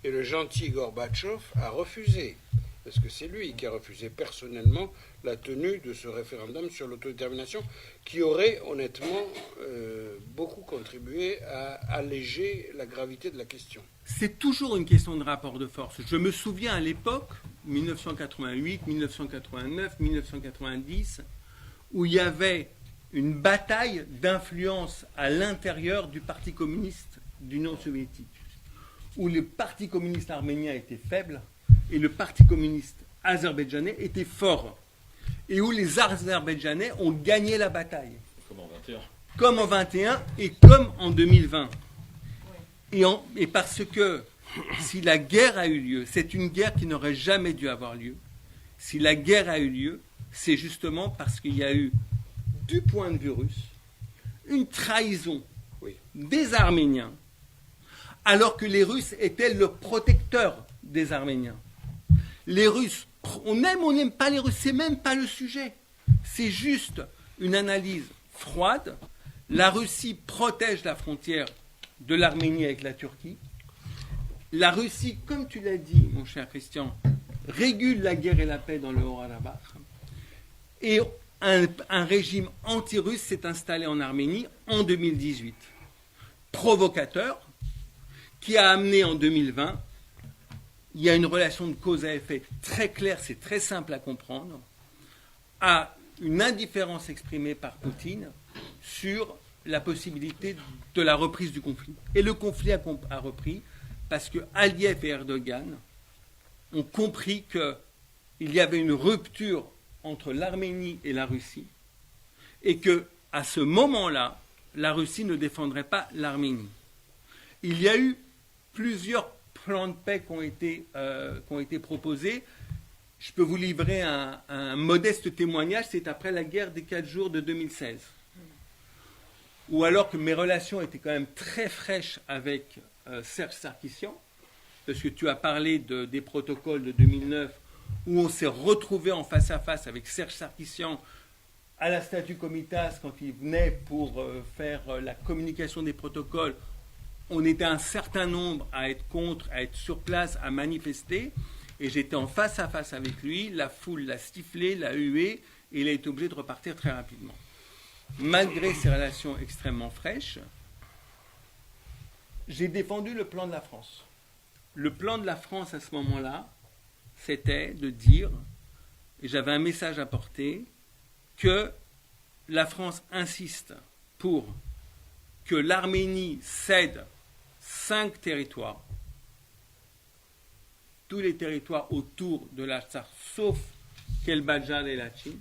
et le gentil Gorbatchev a refusé, parce que c'est lui qui a refusé personnellement la tenue de ce référendum sur l'autodétermination, qui aurait honnêtement beaucoup contribué à alléger la gravité de la question. C'est toujours une question de rapport de force. Je me souviens à l'époque, 1988, 1989, 1990, où il y avait une bataille d'influence à l'intérieur du Parti communiste d'Union soviétique, où le Parti communiste arménien était faible et le Parti communiste azerbaïdjanais était fort, et où les Azerbaïdjanais ont gagné la bataille. Comme en 21. Comme en 21 et comme en 2020. Et parce que si la guerre a eu lieu, c'est une guerre qui n'aurait jamais dû avoir lieu. Si la guerre a eu lieu, c'est justement parce qu'il y a eu, du point de vue russe, une trahison des Arméniens, alors que les Russes étaient le protecteur des Arméniens. Les Russes, on n'aime pas les Russes, c'est même pas le sujet. C'est juste une analyse froide. La Russie protège la frontière de l'Arménie avec la Turquie. La Russie, comme tu l'as dit, mon cher Christian, régule la guerre et la paix dans le Haut-Karabakh. Et un régime anti-russe s'est installé en Arménie en 2018. Provocateur, qui a amené en 2020, il y a une relation de cause à effet très claire, c'est très simple à comprendre, à une indifférence exprimée par Poutine sur la possibilité de la reprise du conflit. Et le conflit a repris parce que Aliyev et Erdogan ont compris qu'il y avait une rupture entre l'Arménie et la Russie et que à ce moment-là, la Russie ne défendrait pas l'Arménie. Il y a eu plusieurs plans de paix qui ont été proposés. Je peux vous livrer un modeste témoignage, c'est après la guerre des 4 jours de 2016. Ou alors que mes relations étaient quand même très fraîches avec Serge Sarkissian, parce que tu as parlé des protocoles de 2009, où on s'est retrouvé en face à face avec Serge Sarkissian à la statue Komitas quand il venait pour faire la communication des protocoles. On était un certain nombre à être contre, à être sur place, à manifester, et j'étais en face à face avec lui, la foule l'a sifflé, l'a hué, et il a été obligé de repartir très rapidement. Malgré ces relations extrêmement fraîches, j'ai défendu le plan de la France. Le plan de la France à ce moment-là, c'était de dire, et j'avais un message à porter, que la France insiste pour que l'Arménie cède 5 territoires, tous les territoires autour de l'Artsakh, sauf Kelbadjar et Lachin,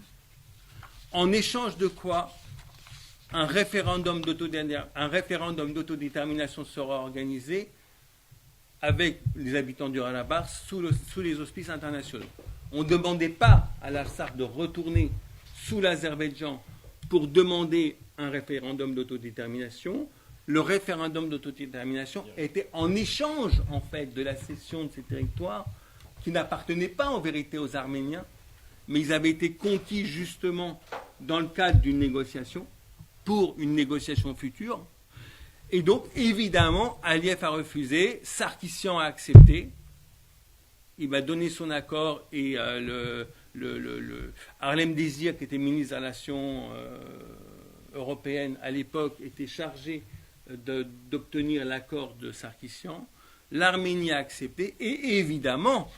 en échange de quoi un référendum d'autodétermination sera organisé avec les habitants du Haut-Karabakh sous les auspices internationaux. On ne demandait pas à l'Artsakh de retourner sous l'Azerbaïdjan pour demander un référendum d'autodétermination. Le référendum d'autodétermination était en échange, en fait, de la cession de ces territoires qui n'appartenaient pas en vérité aux Arméniens, mais ils avaient été conquis justement dans le cadre d'une négociation, pour une négociation future. Et donc, évidemment, Aliyev a refusé, Sarkissian a accepté, il va donner son accord et Harlem Désir, qui était ministre des Relations européennes à l'époque, était chargé d'obtenir l'accord de Sarkissian. L'Arménie a accepté et évidemment,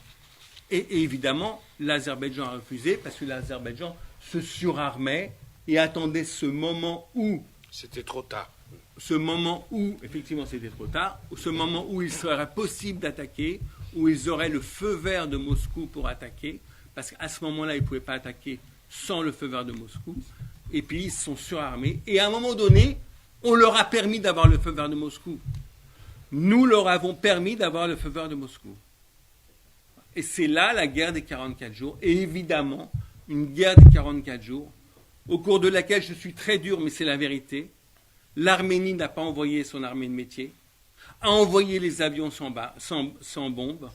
l'Azerbaïdjan a refusé parce que l'Azerbaïdjan se surarmait et attendait ce moment où... C'était trop tard. Ce moment où, effectivement c'était trop tard, ce moment où il serait possible d'attaquer, où ils auraient le feu vert de Moscou pour attaquer, parce qu'à ce moment-là, ils ne pouvaient pas attaquer sans le feu vert de Moscou, et puis ils se sont surarmés, et à un moment donné, on leur a permis d'avoir le feu vert de Moscou. Nous leur avons permis d'avoir le feu vert de Moscou. Et c'est là la guerre des 44 jours, et évidemment, une guerre des 44 jours, au cours de laquelle je suis très dur, mais c'est la vérité. L'Arménie n'a pas envoyé son armée de métier, a envoyé les avions sans bombes,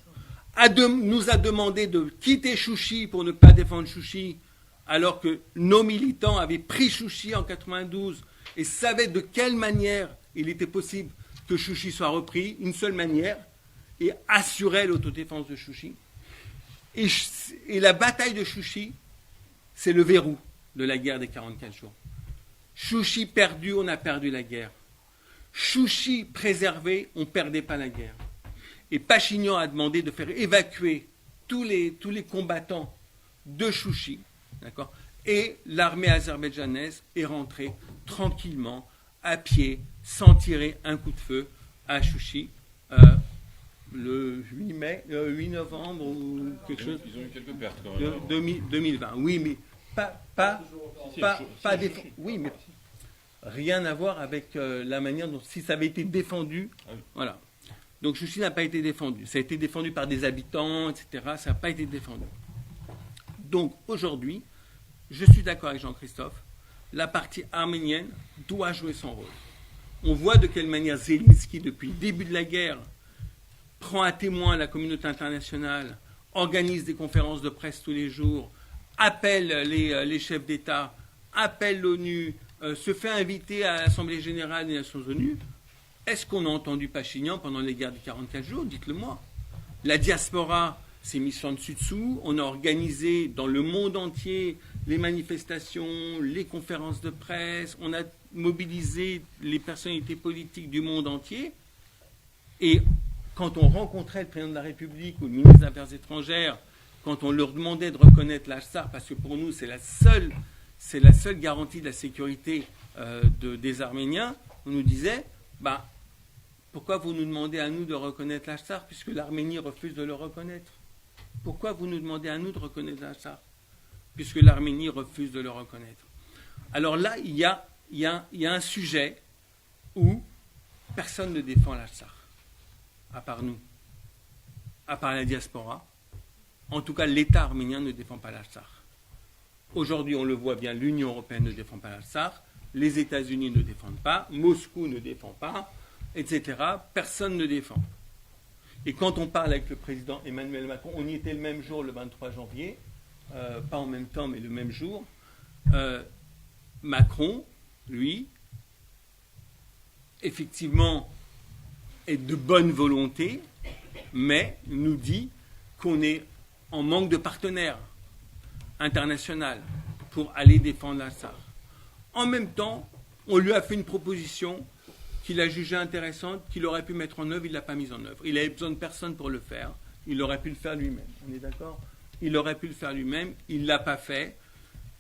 nous a demandé de quitter Chouchi pour ne pas défendre Chouchi, alors que nos militants avaient pris Chouchi en 92 et savaient de quelle manière il était possible que Chouchi soit repris, une seule manière, et assurait l'autodéfense de Chouchi. Et la bataille de Chouchi, c'est le verrou de la guerre des 44 jours. Chouchi perdu, on a perdu la guerre. Chouchi préservé, on ne perdait pas la guerre. Et Pachinian a demandé de faire évacuer tous les combattants de Chouchi, d'accord, et l'armée azerbaïdjanaise est rentrée tranquillement, à pied, sans tirer un coup de feu à Chouchi, le 8 novembre ou quelque chose. Ils ont eu quelques pertes quand même. 2020, oui, mais pas oui, mais rien à voir avec la manière dont, si ça avait été défendu, voilà. Donc Chouchi n'a pas été défendu. Ça a été défendu par des habitants, etc. Ça n'a pas été défendu. Donc aujourd'hui, je suis d'accord avec Jean-Christophe, la partie arménienne doit jouer son rôle. On voit de quelle manière Zelensky, depuis le début de la guerre, prend à témoin la communauté internationale, organise des conférences de presse tous les jours, appelle les chefs d'État, appelle l'ONU, se fait inviter à l'Assemblée générale des Nations unies. Est-ce qu'on a entendu Pachinian pendant les guerres des 44 jours? Dites-le moi. La diaspora s'est mise en dessus-dessous. On a organisé dans le monde entier les manifestations, les conférences de presse. On a mobilisé les personnalités politiques du monde entier. Et quand on rencontrait le président de la République ou le ministre des Affaires étrangères, quand on leur demandait de reconnaître l'Achsar, parce que pour nous c'est la seule garantie de la sécurité des Arméniens, on nous disait, pourquoi vous nous demandez à nous de reconnaître l'Achsar puisque l'Arménie refuse de le reconnaître? Pourquoi vous nous demandez à nous de reconnaître l'Achsar puisque l'Arménie refuse de le reconnaître? Alors là, il y a un sujet où personne ne défend l'Achsar, à part nous, à part la diaspora. En tout cas, l'État arménien ne défend pas l'Achsar. Aujourd'hui, on le voit bien, l'Union européenne ne défend pas l'Achsar, les États-Unis ne défendent pas, Moscou ne défend pas, etc. Personne ne défend. Et quand on parle avec le président Emmanuel Macron, on y était le même jour, le 23 janvier, pas en même temps, mais le même jour, Macron, lui, effectivement, est de bonne volonté, mais nous dit qu'on est en manque de partenaires internationaux pour aller défendre l'Achsar. En même temps, on lui a fait une proposition qu'il a jugée intéressante, qu'il aurait pu mettre en œuvre, il ne l'a pas mise en œuvre. Il n'avait besoin de personne pour le faire. Il aurait pu le faire lui-même. On est d'accord? Il aurait pu le faire lui-même. Il ne l'a pas fait.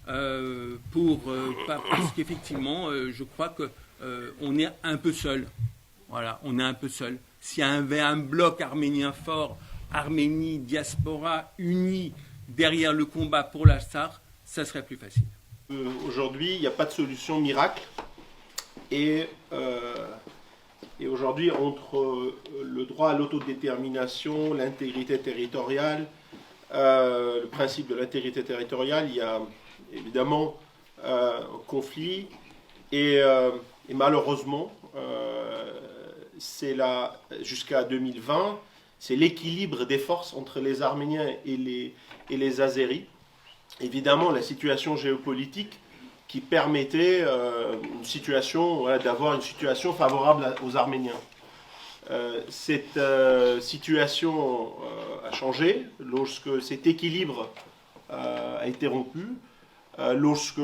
Parce qu'effectivement, je crois qu'on est un peu seul. Voilà, on est un peu seul. S'il y avait un bloc arménien fort, Arménie, diaspora, unis derrière le combat pour l'Achsar, ça serait plus facile. Aujourd'hui, il n'y a pas de solution miracle. Et aujourd'hui, entre le droit à l'autodétermination, l'intégrité territoriale, le principe de l'intégrité territoriale, il y a évidemment un conflit. Et malheureusement, c'est là, jusqu'à 2020, c'est l'équilibre des forces entre les Arméniens et les Azéris. Évidemment, la situation géopolitique qui permettait une situation, voilà, d'avoir une situation favorable aux Arméniens. Cette situation a changé lorsque cet équilibre a été rompu, lorsque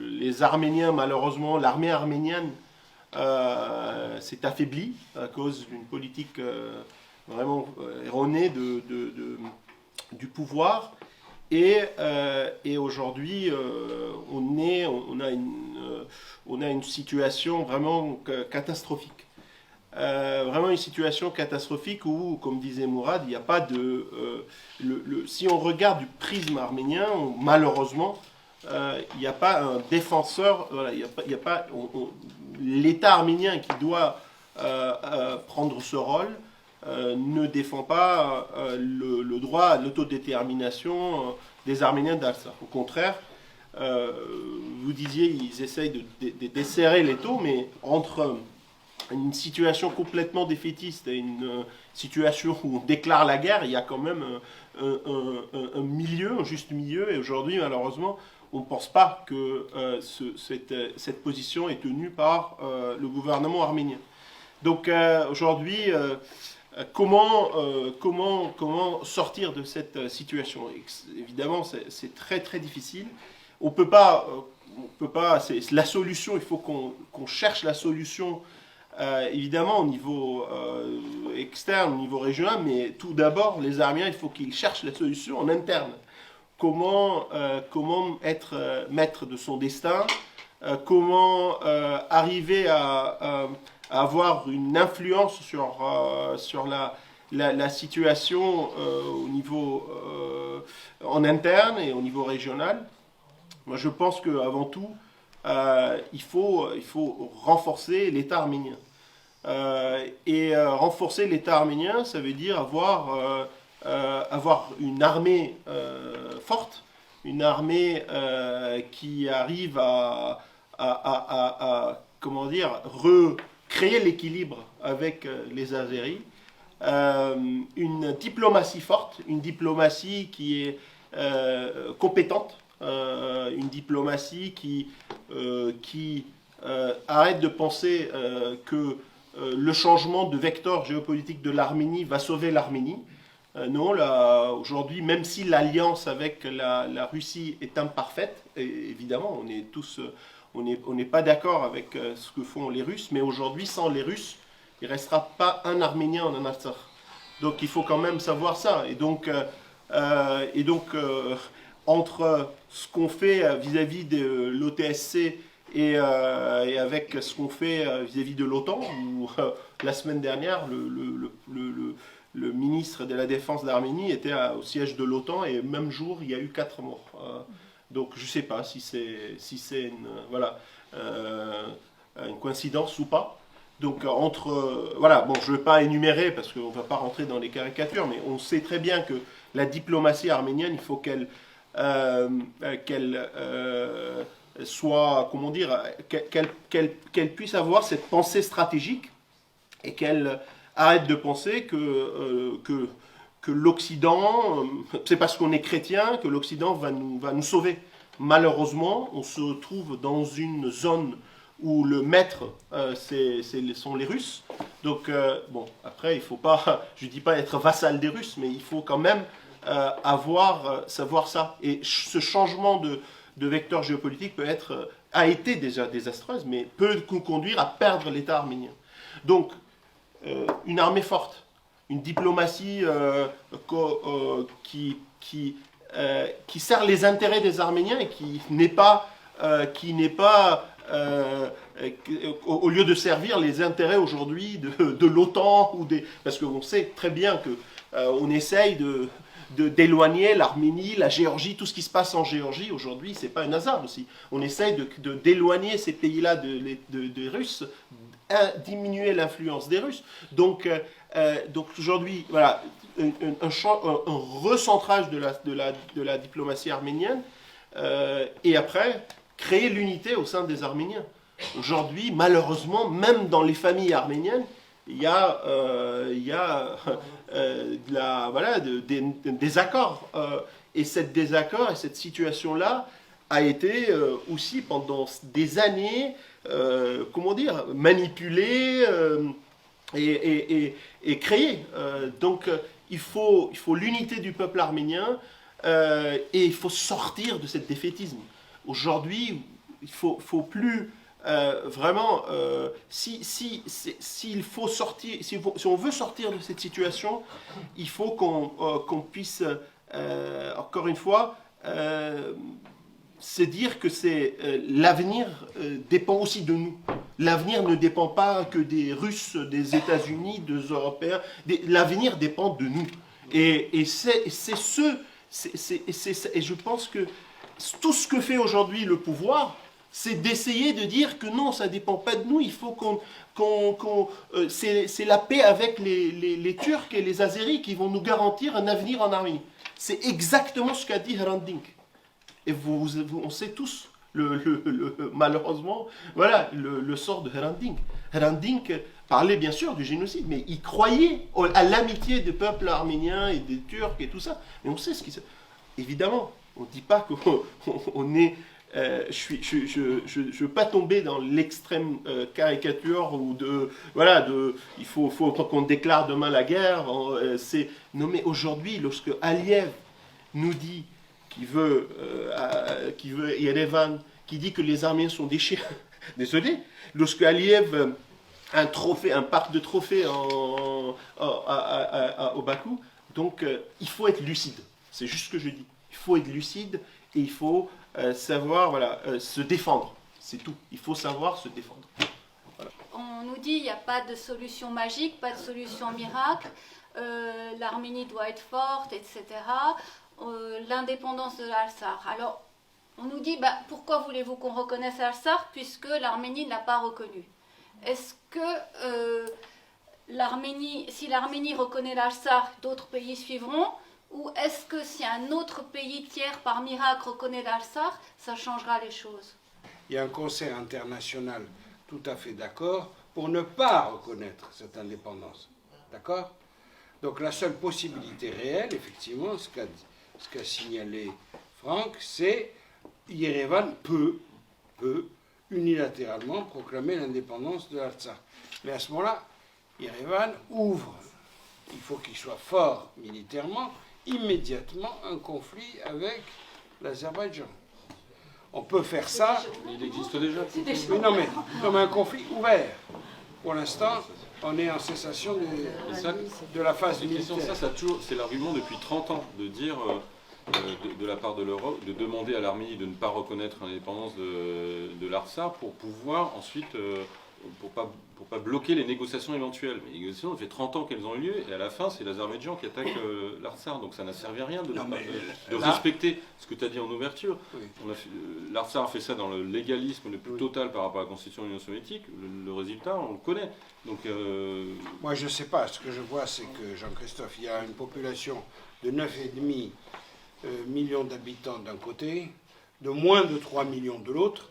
les Arméniens, malheureusement, l'armée arménienne s'est affaiblie à cause d'une politique vraiment erronée du pouvoir. Et aujourd'hui, on a une situation vraiment catastrophique. Vraiment une situation catastrophique où, comme disait Mourad, il n'y a pas de... si on regarde du prisme arménien, malheureusement, il n'y a pas un défenseur, voilà, il y a pas l'État arménien qui doit prendre ce rôle ne défend pas le droit à l'autodétermination des Arméniens d'Artsakh. Au contraire, vous disiez, ils essayent de desserrer les taux, mais entre une situation complètement défaitiste et une situation où on déclare la guerre, il y a quand même un milieu, un juste milieu, et aujourd'hui, malheureusement, on ne pense pas que cette position est tenue par le gouvernement arménien. Donc aujourd'hui, comment sortir de cette situation? Évidemment, c'est très très difficile. On peut pas. C'est la solution. Il faut qu'on cherche la solution. Évidemment, au niveau externe, au niveau régional, mais tout d'abord, les Arméniens, il faut qu'ils cherchent la solution en interne. Comment être maître de son destin, comment arriver à avoir une influence sur la situation au niveau en interne et au niveau régional. Moi, je pense qu'avant tout, il faut renforcer l'État arménien. Renforcer l'État arménien, ça veut dire avoir une armée forte, une armée qui arrive à comment dire, recréer l'équilibre avec les Azéris, une diplomatie forte, une diplomatie qui est compétente, une diplomatie qui arrête de penser que le changement de vecteur géopolitique de l'Arménie va sauver l'Arménie. Non, aujourd'hui, même si l'alliance avec la Russie est imparfaite, et évidemment, on n'est pas d'accord avec ce que font les Russes, mais aujourd'hui, sans les Russes, il ne restera pas un Arménien en Artsakh. Donc il faut quand même savoir ça. Et donc entre ce qu'on fait vis-à-vis de l'OTSC et avec ce qu'on fait vis-à-vis de l'OTAN, où la semaine dernière, le ministre de la Défense d'Arménie était au siège de l'OTAN et même jour, il y a eu 4 morts. Donc je ne sais pas si c'est une coïncidence ou pas. Donc voilà, bon, je ne vais pas énumérer parce qu'on ne va pas rentrer dans les caricatures, mais on sait très bien que la diplomatie arménienne, il faut qu'elle soit, comment dire, qu'elle puisse avoir cette pensée stratégique et qu'elle arrête de penser que l'Occident, c'est parce qu'on est chrétien que l'Occident va nous sauver. Malheureusement, on se trouve dans une zone où le maître, sont les Russes. Donc, bon, après, il ne faut pas, je ne dis pas être vassal des Russes, mais il faut quand même savoir ça. Et ce changement de vecteur géopolitique a été déjà désastreuse, mais peut nous conduire à perdre l'État arménien. Donc, une armée forte, une diplomatie qui sert les intérêts des Arméniens et qui n'est pas au lieu de servir les intérêts aujourd'hui de l'OTAN parce qu'on sait très bien que on essaye d'éloigner l'Arménie, la Géorgie, tout ce qui se passe en Géorgie aujourd'hui, c'est pas un hasard aussi. On essaye d'éloigner ces pays-là des Russes, diminuer l'influence des Russes. Donc aujourd'hui, voilà, un recentrage de la diplomatie arménienne et après créer l'unité au sein des Arméniens. Aujourd'hui, malheureusement, même dans les familles arméniennes, il y a des désaccords. Et cet désaccord et cette situation-là a été aussi pendant des années, comment dire, manipulé et créé. Donc il faut l'unité du peuple arménien et il faut sortir de ce défaitisme. Aujourd'hui, il faut plus vraiment, s'il faut sortir, si on veut sortir de cette situation, il faut qu'on puisse, encore une fois, se dire que l'avenir dépend aussi de nous. L'avenir ne dépend pas que des Russes, des États-Unis, des Européens. L'avenir dépend de nous. Et je pense que tout ce que fait aujourd'hui le pouvoir, c'est d'essayer de dire que non, ça ne dépend pas de nous. Il faut c'est la paix avec les Turcs et les Azéris qui vont nous garantir un avenir en Arménie. C'est exactement ce qu'a dit Hrant Dink. Et on sait tous, malheureusement, voilà, le sort de Hrant Dink. Hrant Dink parlait bien sûr du génocide, mais il croyait à l'amitié des peuples arméniens et des Turcs et tout ça. Mais on sait ce qui se... Évidemment, on ne dit pas qu'on est... je ne veux pas tomber dans l'extrême caricature ou il faut qu'on déclare demain la guerre. Non, mais aujourd'hui, lorsque Aliyev nous dit qu'il veut Yerevan, qui dit que les Arméniens sont des chiens. Désolé. Lorsque Aliyev un parc de trophées au Bakou, donc il faut être lucide. C'est juste ce que je dis. Il faut être lucide et il faut savoir se défendre. C'est tout. Il faut savoir se défendre. Voilà. On nous dit qu'il n'y a pas de solution magique, pas de solution miracle. L'Arménie doit être forte, etc. L'indépendance de l'Artsakh. Alors, on nous dit, pourquoi voulez-vous qu'on reconnaisse l'Artsakh puisque l'Arménie ne l'a pas reconnu? Est-ce que si l'Arménie reconnaît l'Artsakh, d'autres pays suivront? Ou est-ce que si un autre pays tiers par miracle reconnaît l'Artsakh, ça changera les choses? Il y a un concert international tout à fait d'accord pour ne pas reconnaître cette indépendance. D'accord? Donc la seule possibilité réelle, effectivement, ce qu'a signalé Franck, c'est Yerevan peut unilatéralement proclamer l'indépendance de l'Artsakh. Mais à ce moment-là, Yerevan ouvre, il faut qu'il soit fort militairement, immédiatement un conflit avec l'Azerbaïdjan. On peut faire ça. Il existe déjà. Mais non, mais un conflit ouvert. Pour l'instant, on est en cessation de la phase militaire. C'est l'argument depuis 30 ans de dire, de la part de l'Europe, de demander à l'Arménie de ne pas reconnaître l'indépendance de l'Artsakh pour pouvoir ensuite, pour pas bloquer les négociations éventuelles. Mais les négociations, ça fait 30 ans qu'elles ont eu lieu et à la fin, c'est l'Azerbaïdjan qui attaque l'Artsakh. Donc ça n'a servi à rien de respecter ce que tu as dit en ouverture. Oui. L'Artsakh a fait ça dans le légalisme le plus total par rapport à la constitution de l'Union soviétique. Le résultat, on le connaît. Donc, moi, je ne sais pas. Ce que je vois, c'est que, Jean-Christophe, il y a une population de 9,5 millions d'habitants d'un côté, de moins de 3 millions de l'autre.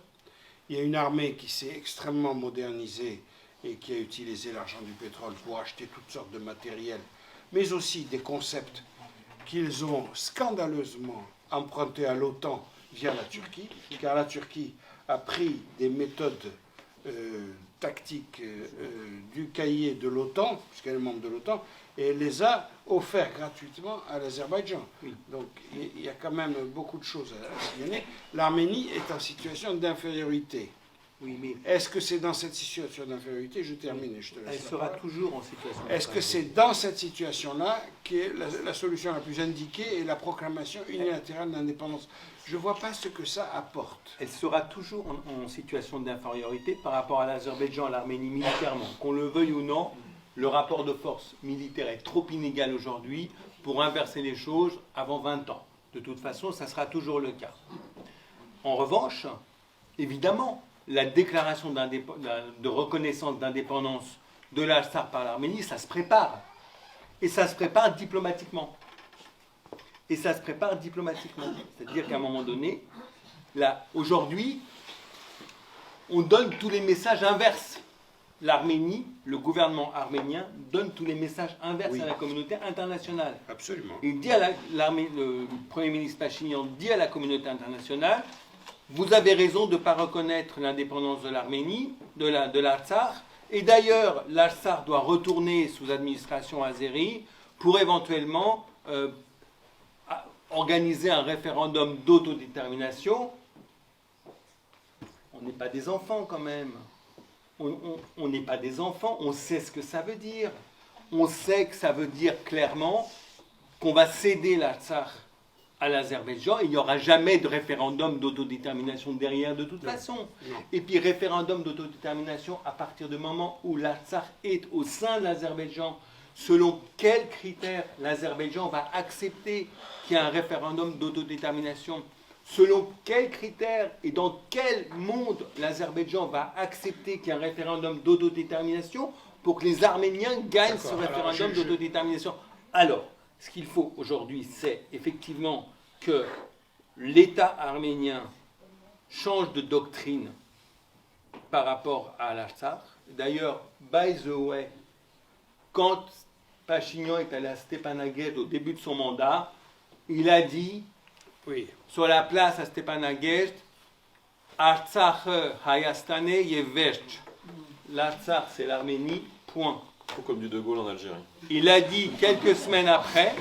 Il y a une armée qui s'est extrêmement modernisée et qui a utilisé l'argent du pétrole pour acheter toutes sortes de matériel, mais aussi des concepts qu'ils ont scandaleusement empruntés à l'OTAN via la Turquie, car la Turquie a pris des méthodes tactiques du cahier de l'OTAN, puisqu'elle est membre de l'OTAN, et elle les a offerts gratuitement à l'Azerbaïdjan. Oui. Donc il y a quand même beaucoup de choses à signaler. L'Arménie est en situation d'infériorité. Oui, mais est-ce que c'est dans cette situation d'infériorité? Je termine et je te laisse. Elle sera toujours en situation d'infériorité. Est-ce que c'est dans cette situation-là que la solution la plus indiquée est la proclamation unilatérale d'indépendance? Je ne vois pas ce que ça apporte. Elle sera toujours en situation d'infériorité par rapport à l'Azerbaïdjan, à l'Arménie militairement. Qu'on le veuille ou non, le rapport de force militaire est trop inégal aujourd'hui pour inverser les choses avant 20 ans. De toute façon, ça sera toujours le cas. En revanche, évidemment, la déclaration de reconnaissance d'indépendance de l'Artsakh par l'Arménie, ça se prépare. Et ça se prépare diplomatiquement. C'est-à-dire qu'à un moment donné, là, aujourd'hui, on donne tous les messages inverses. L'Arménie, le gouvernement arménien, donne tous les messages inverses à la communauté internationale. Absolument. Il dit le Premier ministre Pachinian dit à la communauté internationale, vous avez raison de ne pas reconnaître l'indépendance de l'Arménie, de l'Artsakh. Et d'ailleurs, l'Artsakh doit retourner sous administration azérie pour éventuellement organiser un référendum d'autodétermination. On n'est pas des enfants quand même. On n'est pas des enfants, on sait ce que ça veut dire. On sait que ça veut dire clairement qu'on va céder l'Artsakh à l'Azerbaïdjan et il n'y aura jamais de référendum d'autodétermination derrière de toute façon. Non. Et puis référendum d'autodétermination à partir du moment où l'Artsakh est au sein de l'Azerbaïdjan, selon quels critères l'Azerbaïdjan va accepter qu'il y ait un référendum d'autodétermination, selon quels critères et dans quel monde l'Azerbaïdjan va accepter qu'il y ait un référendum d'autodétermination pour que les Arméniens gagnent ce D'accord. référendum d'autodétermination. Alors, ce qu'il faut aujourd'hui, c'est effectivement que l'État arménien change de doctrine par rapport à l'Artsakh. D'ailleurs, by the way, quand Pachinian est allé à Stepanakert au début de son mandat, il a dit Oui. sur la place à Stepanakert, Artsakh Hayastane Yeverch. L'Artsakh, c'est l'Arménie, point. Tout comme du De Gaulle en Algérie. Il a dit quelques semaines après,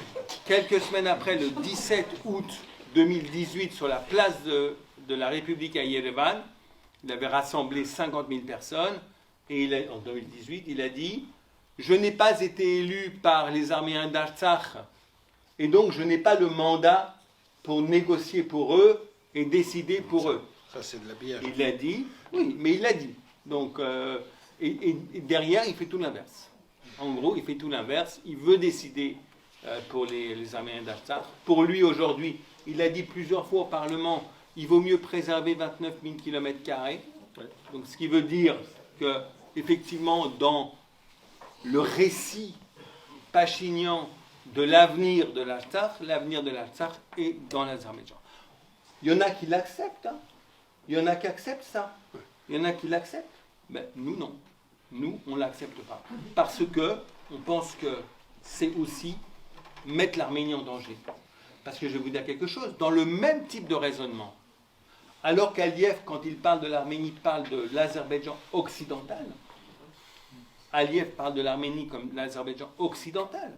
le 17 août 2018, sur la place de la République à Yerevan, il avait rassemblé 50 000 personnes, et en 2018, il a dit « Je n'ai pas été élu par les Arméniens d'Artsakh, et donc je n'ai pas le mandat pour négocier pour eux et décider pour eux. » Ça, c'est de l'habillage. Il l'a dit, oui, mais il l'a dit. Donc, et derrière, il fait tout l'inverse. En gros, il fait tout l'inverse. Il veut décider pour les Arméniens d'Artsakh. Pour lui, aujourd'hui, il a dit plusieurs fois au Parlement, il vaut mieux préserver 29 000 km². Donc, ce qui veut dire que, effectivement, dans le récit pachinian de l'avenir de l'Artsakh est dans l'Azerbaïdjan. Il y en a qui l'acceptent, hein. Il y en a qui acceptent ça. Il y en a qui l'acceptent. Mais nous, non. Nous, on ne l'accepte pas. Parce que on pense que c'est aussi mettre l'Arménie en danger. Parce que je vais vous dire quelque chose. Dans le même type de raisonnement, alors qu'Aliyev, quand il parle de l'Arménie, parle de l'Azerbaïdjan occidental, Aliyev parle de l'Arménie comme l'Azerbaïdjan occidental,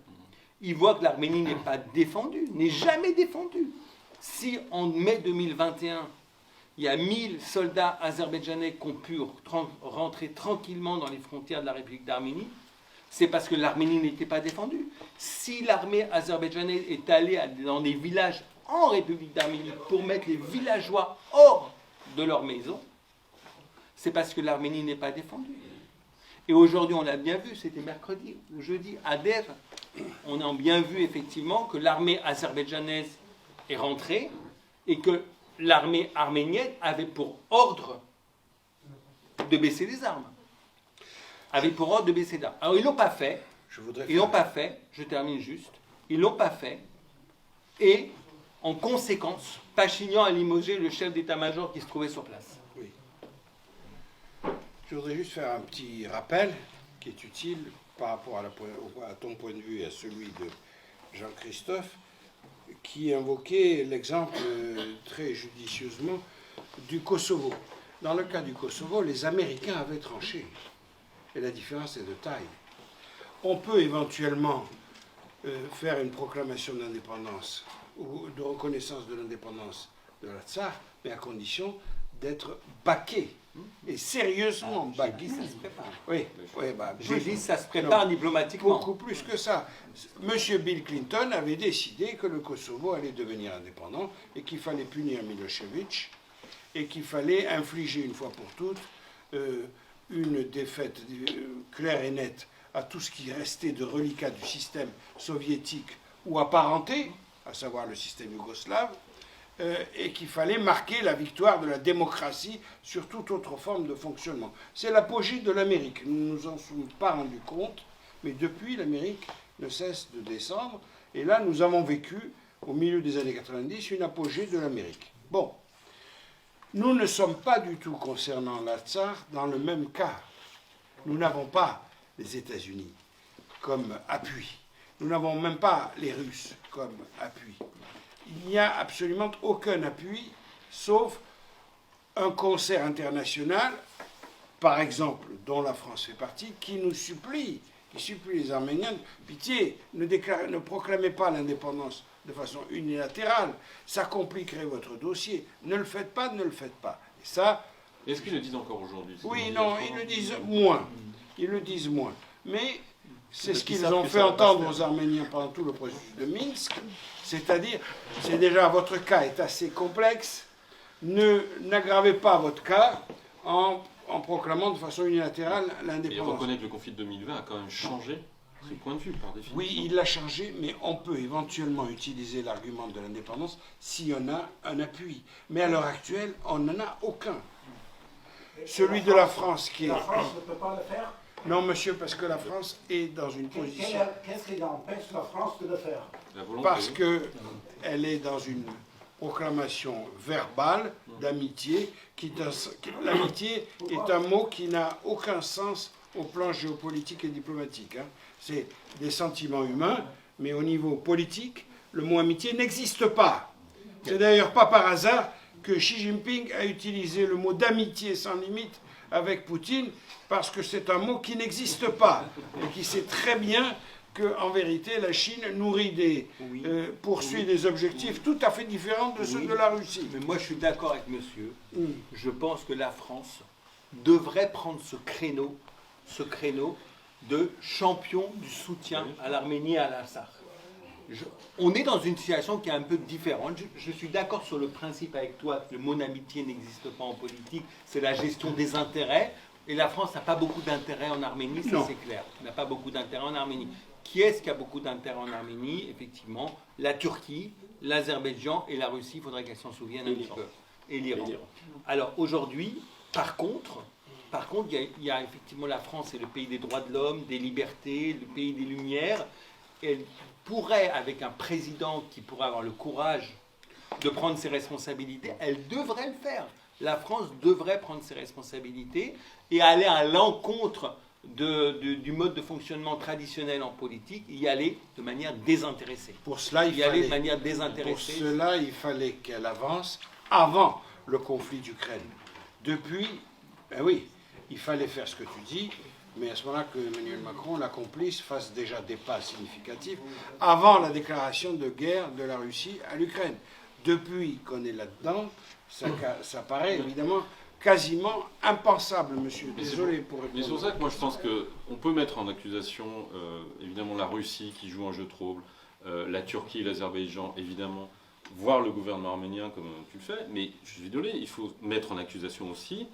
il voit que l'Arménie n'est pas défendue, n'est jamais défendue. Si en mai 2021, il y a 1000 soldats azerbaïdjanais qui ont pu rentrer tranquillement dans les frontières de la République d'Arménie, c'est parce que l'Arménie n'était pas défendue. Si l'armée azerbaïdjanaise est allée dans des villages en République d'Arménie pour mettre les villageois hors de leur maison, c'est parce que l'Arménie n'est pas défendue. Et aujourd'hui, on l'a bien vu, c'était mercredi ou jeudi, à Der, on a bien vu effectivement que l'armée azerbaïdjanaise est rentrée et que l'armée arménienne avait pour ordre de baisser les armes. Avait pour ordre de baisser les armes. Alors ils ne l'ont pas fait. Ils l'ont pas fait, je termine juste. Ils ne l'ont pas fait. Et en conséquence, Pachinian a limogé le chef d'état-major qui se trouvait sur place. Oui. Je voudrais juste faire un petit rappel qui est utile par rapport à ton point de vue et à celui de Jean-Christophe, qui invoquait l'exemple très judicieusement du Kosovo. Dans le cas du Kosovo, les Américains avaient tranché. Et la différence est de taille. On peut éventuellement faire une proclamation d'indépendance ou de reconnaissance de l'indépendance de l'Artsakh, mais à condition d'être baqué. Et sérieusement baqué. Ça se prépare. Oui, oui, J'ai dit ça se prépare diplomatiquement. beaucoup plus que ça. Monsieur Bill Clinton avait décidé que le Kosovo allait devenir indépendant et qu'il fallait punir Milosevic et qu'il fallait infliger une fois pour toutes une défaite claire et nette à tout ce qui restait de reliquats du système soviétique ou apparenté, à savoir le système yougoslave, et qu'il fallait marquer la victoire de la démocratie sur toute autre forme de fonctionnement. C'est l'apogée de l'Amérique. Nous ne nous en sommes pas rendus compte, mais depuis, l'Amérique ne cesse de descendre. Et là, nous avons vécu, au milieu des années 90, une apogée de l'Amérique. Bon, nous ne sommes pas du tout, concernant l'Artsakh, dans le même cas. Nous n'avons pas les États-Unis comme appui. Nous n'avons même pas les Russes comme appui. Il n'y a absolument aucun appui, sauf un concert international, par exemple, dont la France fait partie, qui supplie les Arméniens, pitié, ne proclamez pas l'indépendance de façon unilatérale, ça compliquerait votre dossier. Ne le faites pas, ne le faites pas. Et ça... Est-ce qu'ils le disent encore aujourd'hui? Oui, non, ils le disent moins. Ils le disent moins. Mais c'est ce qu'ils ont que fait ça va pas entendre se aux Arméniens pendant tout le processus de Minsk. C'est-à-dire, c'est déjà votre cas est assez complexe. N'aggravez pas votre cas en proclamant de façon unilatérale Et l'indépendance. reconnaître que le conflit de 2020 a quand même changé ce point de vue, par définition. Oui, il l'a changé, mais on peut éventuellement utiliser l'argument de l'indépendance si on a un appui. Mais à l'heure actuelle, on n'en a aucun. Celui de la France qui est... La France ne peut pas le faire. Non, monsieur, parce que la France est dans une position... Qu'est-ce qui empêche la France de le faire? La volonté. Parce qu'elle est dans une proclamation verbale d'amitié. L'amitié est un mot qui n'a aucun sens au plan géopolitique et diplomatique. Hein. C'est des sentiments humains, mais au niveau politique, le mot amitié n'existe pas. C'est d'ailleurs pas par hasard que Xi Jinping a utilisé le mot d'amitié sans limite avec Poutine, parce que c'est un mot qui n'existe pas, et qui sait très bien qu'en vérité, la Chine poursuit des objectifs tout à fait différents de ceux de la Russie. Mais moi, je suis d'accord avec monsieur. Je pense que la France devrait prendre ce créneau de champion du soutien à l'Arménie et à l'Artsakh. On est dans une situation qui est un peu différente. Je suis d'accord sur le principe avec toi que le mot amitié n'existe pas en politique. C'est la gestion des intérêts. Et la France n'a pas beaucoup d'intérêt en Arménie, ça c'est clair. Elle n'a pas beaucoup d'intérêt en Arménie. Qui est-ce qui a beaucoup d'intérêt en Arménie? Effectivement, la Turquie, l'Azerbaïdjan et la Russie, il faudrait qu'elles s'en souviennent un petit peu. Et l'Iran. Alors aujourd'hui, par contre, il y a effectivement la France, c'est le pays des droits de l'homme, des libertés, le pays des Lumières. Elle pourrait, avec un président qui pourrait avoir le courage de prendre ses responsabilités, elle devrait le faire. La France devrait prendre ses responsabilités et aller à l'encontre du mode de fonctionnement traditionnel en politique, y aller de manière désintéressée. Pour cela, il fallait qu'elle avance avant le conflit d'Ukraine. Depuis, ben oui, il fallait faire ce que tu dis, mais à ce moment-là que Emmanuel Macron, l'accomplisse, fasse déjà des pas significatifs avant la déclaration de guerre de la Russie à l'Ukraine. Depuis qu'on est là-dedans, ça paraît évidemment quasiment impensable, monsieur. Désolé pour répondre. Mais c'est pour ça que moi je pense qu'on peut mettre en accusation évidemment la Russie qui joue un jeu de trouble, la Turquie et l'Azerbaïdjan évidemment, voire le gouvernement arménien comme tu le fais, mais je suis désolé, il faut mettre en accusation aussi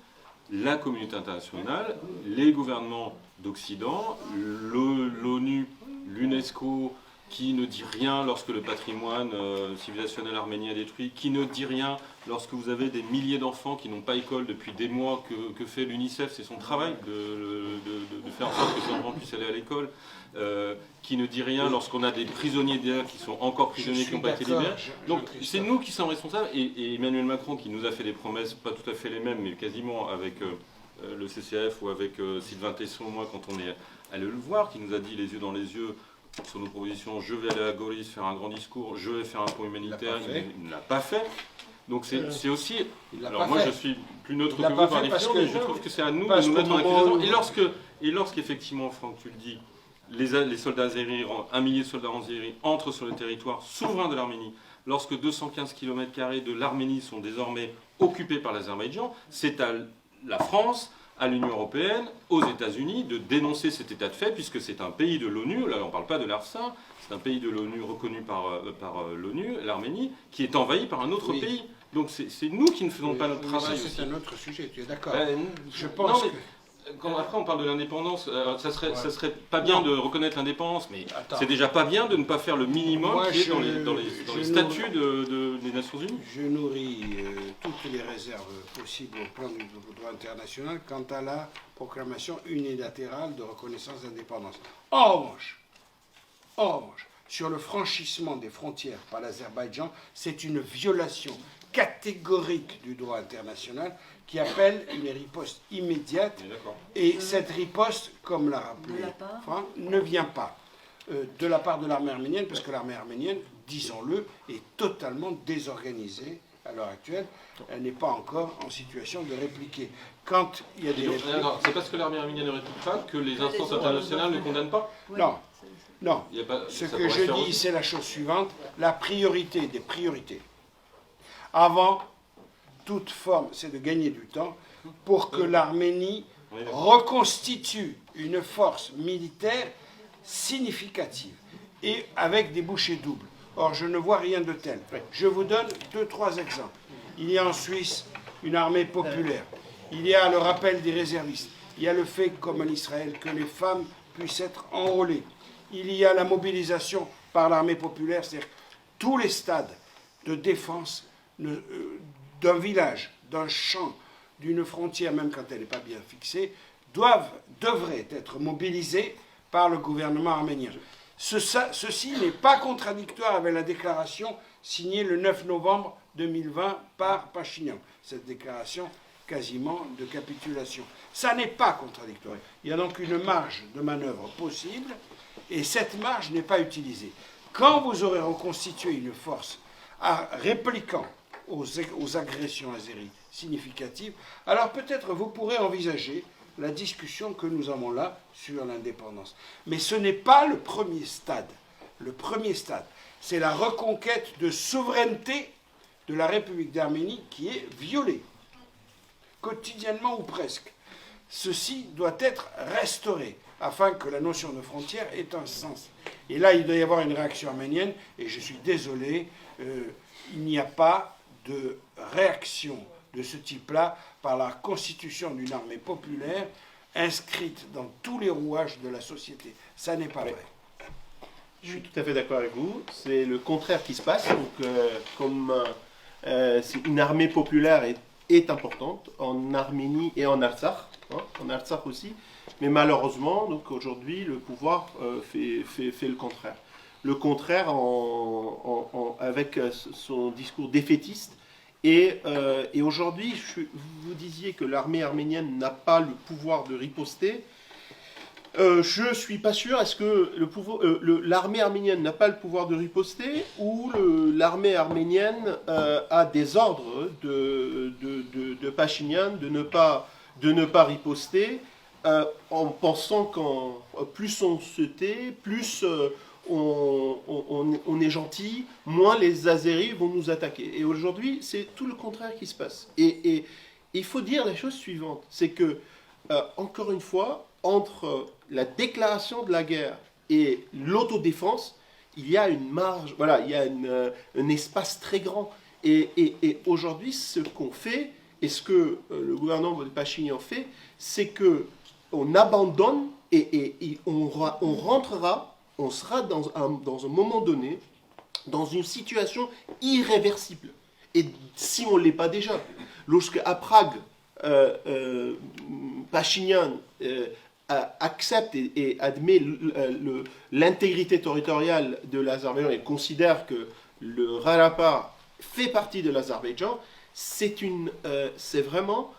la communauté internationale, les gouvernements d'Occident, l'ONU, l'UNESCO, qui ne dit rien lorsque le patrimoine civilisationnel arménien est détruit, qui ne dit rien lorsque vous avez des milliers d'enfants qui n'ont pas école depuis des mois, que fait l'UNICEF, c'est son travail de faire en sorte que ces enfants puissent aller à l'école, qui ne dit rien lorsqu'on a des prisonniers d'hier qui sont encore prisonniers, qui n'ont pas été libérés. Donc c'est nous qui sommes responsables, et Emmanuel Macron qui nous a fait des promesses, pas tout à fait les mêmes, mais quasiment avec le CCF ou avec Sylvain Tesson, moi quand on est allé le voir, qui nous a dit les yeux dans les yeux, sur nos propositions, je vais aller à Goris faire un grand discours, je vais faire un pont humanitaire, il ne l'a pas fait. Donc c'est aussi... Alors moi je suis plus neutre que vous par définition, mais je trouve que c'est à nous de nous mettre en accusation. Et lorsqu'effectivement, Franck, tu le dis, les soldats azéris, 1 millier de soldats azéris entrent sur le territoire souverain de l'Arménie, lorsque 215 km² de l'Arménie sont désormais occupés par l'Azerbaïdjan, c'est à la France, à l'Union européenne, aux États-Unis, de dénoncer cet état de fait, puisque c'est un pays de l'ONU, là on ne parle pas de l'ARSA, c'est un pays de l'ONU reconnu par l'ONU, l'Arménie, qui est envahi par un autre pays. Donc c'est nous qui ne faisons pas notre travail. C'est un autre sujet, tu es d'accord? Je pense que... Quand après on parle de l'indépendance, ça serait pas bien de reconnaître l'indépendance, mais c'est déjà pas bien de ne pas faire le minimum qui est dans les statuts des Nations Unies. Je nourris toutes les réserves possibles au plan du droit international quant à la proclamation unilatérale de reconnaissance d'indépendance. En revanche, sur le franchissement des frontières par l'Azerbaïdjan, c'est une violation catégorique du droit international qui appelle une riposte immédiate. Et cette riposte, comme l'a rappelé Franck, ne vient pas de la part de l'armée arménienne, parce que l'armée arménienne, disons-le, est totalement désorganisée à l'heure actuelle, elle n'est pas encore en situation de répliquer. Quand il y a des répliques... C'est parce que l'armée arménienne ne réplique pas que les instances internationales ne condamnent pas? Non, non. Il y a pas, Ce ça que pourrait je faire dis, aussi. c'est la chose suivante, la priorité des priorités. Avant toute forme, c'est de gagner du temps pour que l'Arménie On est d'accord. reconstitue une force militaire significative et avec des bouchées doubles. Or, je ne vois rien de tel. Je vous donne 2-3 exemples. Il y a en Suisse une armée populaire. Il y a le rappel des réservistes. Il y a le fait, comme en Israël, que les femmes puissent être enrôlées. Il y a la mobilisation par l'armée populaire, c'est-à-dire tous les stades de défense d'un village, d'un champ, d'une frontière, même quand elle n'est pas bien fixée, devraient être mobilisés par le gouvernement arménien. Ceci n'est pas contradictoire avec la déclaration signée le 9 novembre 2020 par Pachinian. Cette déclaration quasiment de capitulation. Ça n'est pas contradictoire. Il y a donc une marge de manœuvre possible et cette marge n'est pas utilisée. Quand vous aurez reconstitué une force répliquant aux agressions azéries significatives, alors peut-être vous pourrez envisager la discussion que nous avons là sur l'indépendance. Mais ce n'est pas le premier stade. Le premier stade, c'est la reconquête de souveraineté de la République d'Arménie qui est violée, quotidiennement ou presque. Ceci doit être restauré afin que la notion de frontière ait un sens. Et là, il doit y avoir une réaction arménienne, et je suis désolé, il n'y a pas de réaction de ce type-là par la constitution d'une armée populaire inscrite dans tous les rouages de la société. Ça n'est pas vrai. Je suis tout à fait d'accord avec vous. C'est le contraire qui se passe. Donc, comme une armée populaire est importante en Arménie et en Artsakh, en Artsakh aussi, mais malheureusement, donc aujourd'hui, le pouvoir fait le contraire. Le contraire avec son discours défaitiste. Et aujourd'hui, vous disiez que l'armée arménienne n'a pas le pouvoir de riposter. Je ne suis pas sûr. Est-ce que l'armée arménienne n'a pas le pouvoir de riposter ou l'armée arménienne a des ordres de Pachinian de ne pas riposter en pensant qu'en plus on se tait, plus on est gentil, moins les Azéris vont nous attaquer. Et aujourd'hui, c'est tout le contraire qui se passe. Et il faut dire la chose suivante, c'est que, encore une fois, entre la déclaration de la guerre et l'autodéfense, il y a une marge, voilà, il y a un espace très grand. Et aujourd'hui, ce qu'on fait, et ce que le gouvernement de Pachinian fait, c'est qu'on abandonne et on rentrera, on sera dans un moment donné dans une situation irréversible. Et si on ne l'est pas déjà, lorsque à Prague, Pachinian accepte et admet l'intégrité territoriale de l'Azerbaïdjan et considère que le Karabakh fait partie de l'Azerbaïdjan, c'est vraiment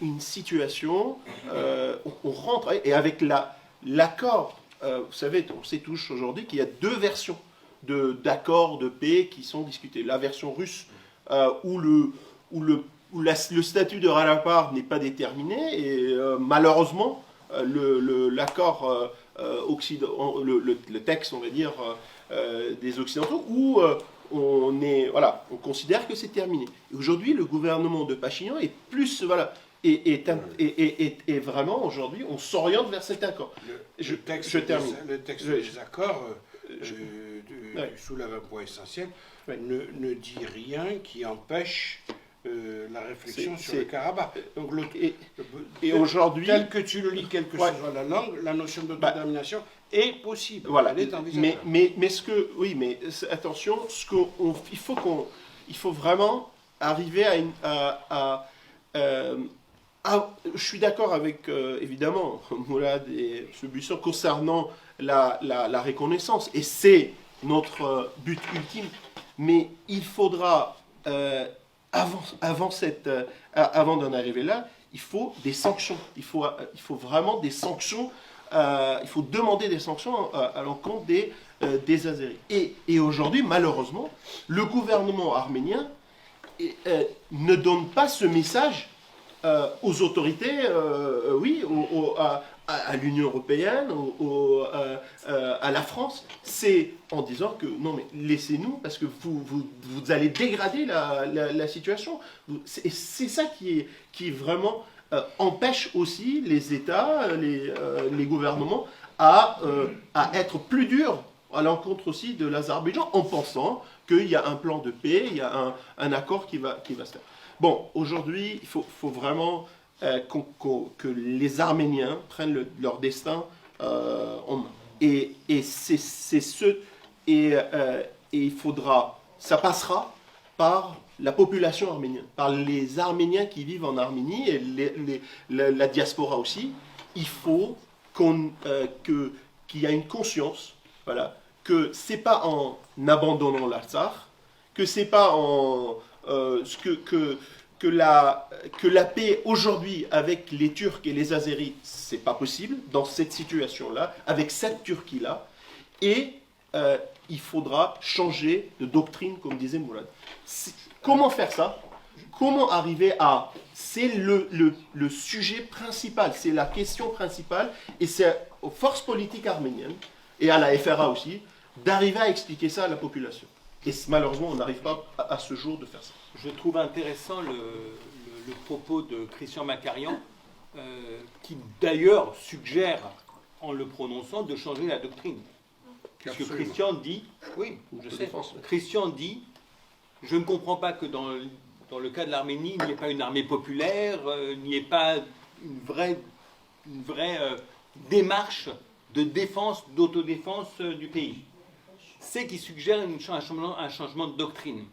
une situation, on rentre, et avec l'accord, vous savez, on sait tous aujourd'hui qu'il y a 2 versions d'accords de paix qui sont discutées. La version russe, où le statut de Karabakh n'est pas déterminé, et malheureusement, l'accord le texte, on va dire, des Occidentaux, où on considère que c'est terminé. Et aujourd'hui, le gouvernement de Pachinian est plus, et vraiment, aujourd'hui, on s'oriente vers cet accord. Le texte des accords soulève un point essentiel, ne dit rien qui empêche la réflexion sur le Karabakh. Donc, et aujourd'hui, tel que tu le lis, quelle que soit la langue, la notion d'autodétermination est possible. Voilà. Elle est envisageable. Mais attention, il faut vraiment arriver je suis d'accord avec, évidemment, Mourad et M. Buisson concernant la reconnaissance, et c'est notre but ultime, mais il faudra, avant d'en arriver là, il faut des sanctions. Il faut vraiment des sanctions, il faut demander des sanctions à l'encontre des Azéris. Et aujourd'hui, malheureusement, le gouvernement arménien ne donne pas ce message aux autorités, à l'Union européenne, à la France. C'est en disant que non mais laissez-nous parce que vous allez dégrader la situation. C'est ça qui vraiment empêche aussi les États, les gouvernements à être plus durs à l'encontre aussi de l'Azerbaïdjan en pensant qu'il y a un plan de paix, il y a un accord qui va se faire. Bon, aujourd'hui, il faut vraiment que les Arméniens prennent leur destin en main. Et il faudra, ça passera par la population arménienne, par les Arméniens qui vivent en Arménie et la diaspora aussi. Il faut qu'il y ait une conscience, voilà, que c'est pas en abandonnant l'Artsakh, que c'est pas en que la paix aujourd'hui avec les Turcs et les Azéris, c'est pas possible dans cette situation-là, avec cette Turquie-là, et il faudra changer de doctrine, comme disait Mourad. Comment faire ça? Comment arriver à... C'est le sujet principal, c'est la question principale, et c'est aux forces politiques arméniennes, et à la FRA aussi, d'arriver à expliquer ça à la population. Et malheureusement, on n'arrive pas à ce jour de faire ça. Je trouve intéressant le propos de Christian Macarian, qui d'ailleurs suggère, en le prononçant, de changer la doctrine. Puisque Absolument. Christian dit, oui, je sais, Christian dit, je ne comprends pas que dans le cas de l'Arménie, il n'y ait pas une armée populaire, il n'y ait pas une vraie démarche de défense, d'autodéfense du pays. C'est qui suggère un changement de doctrine.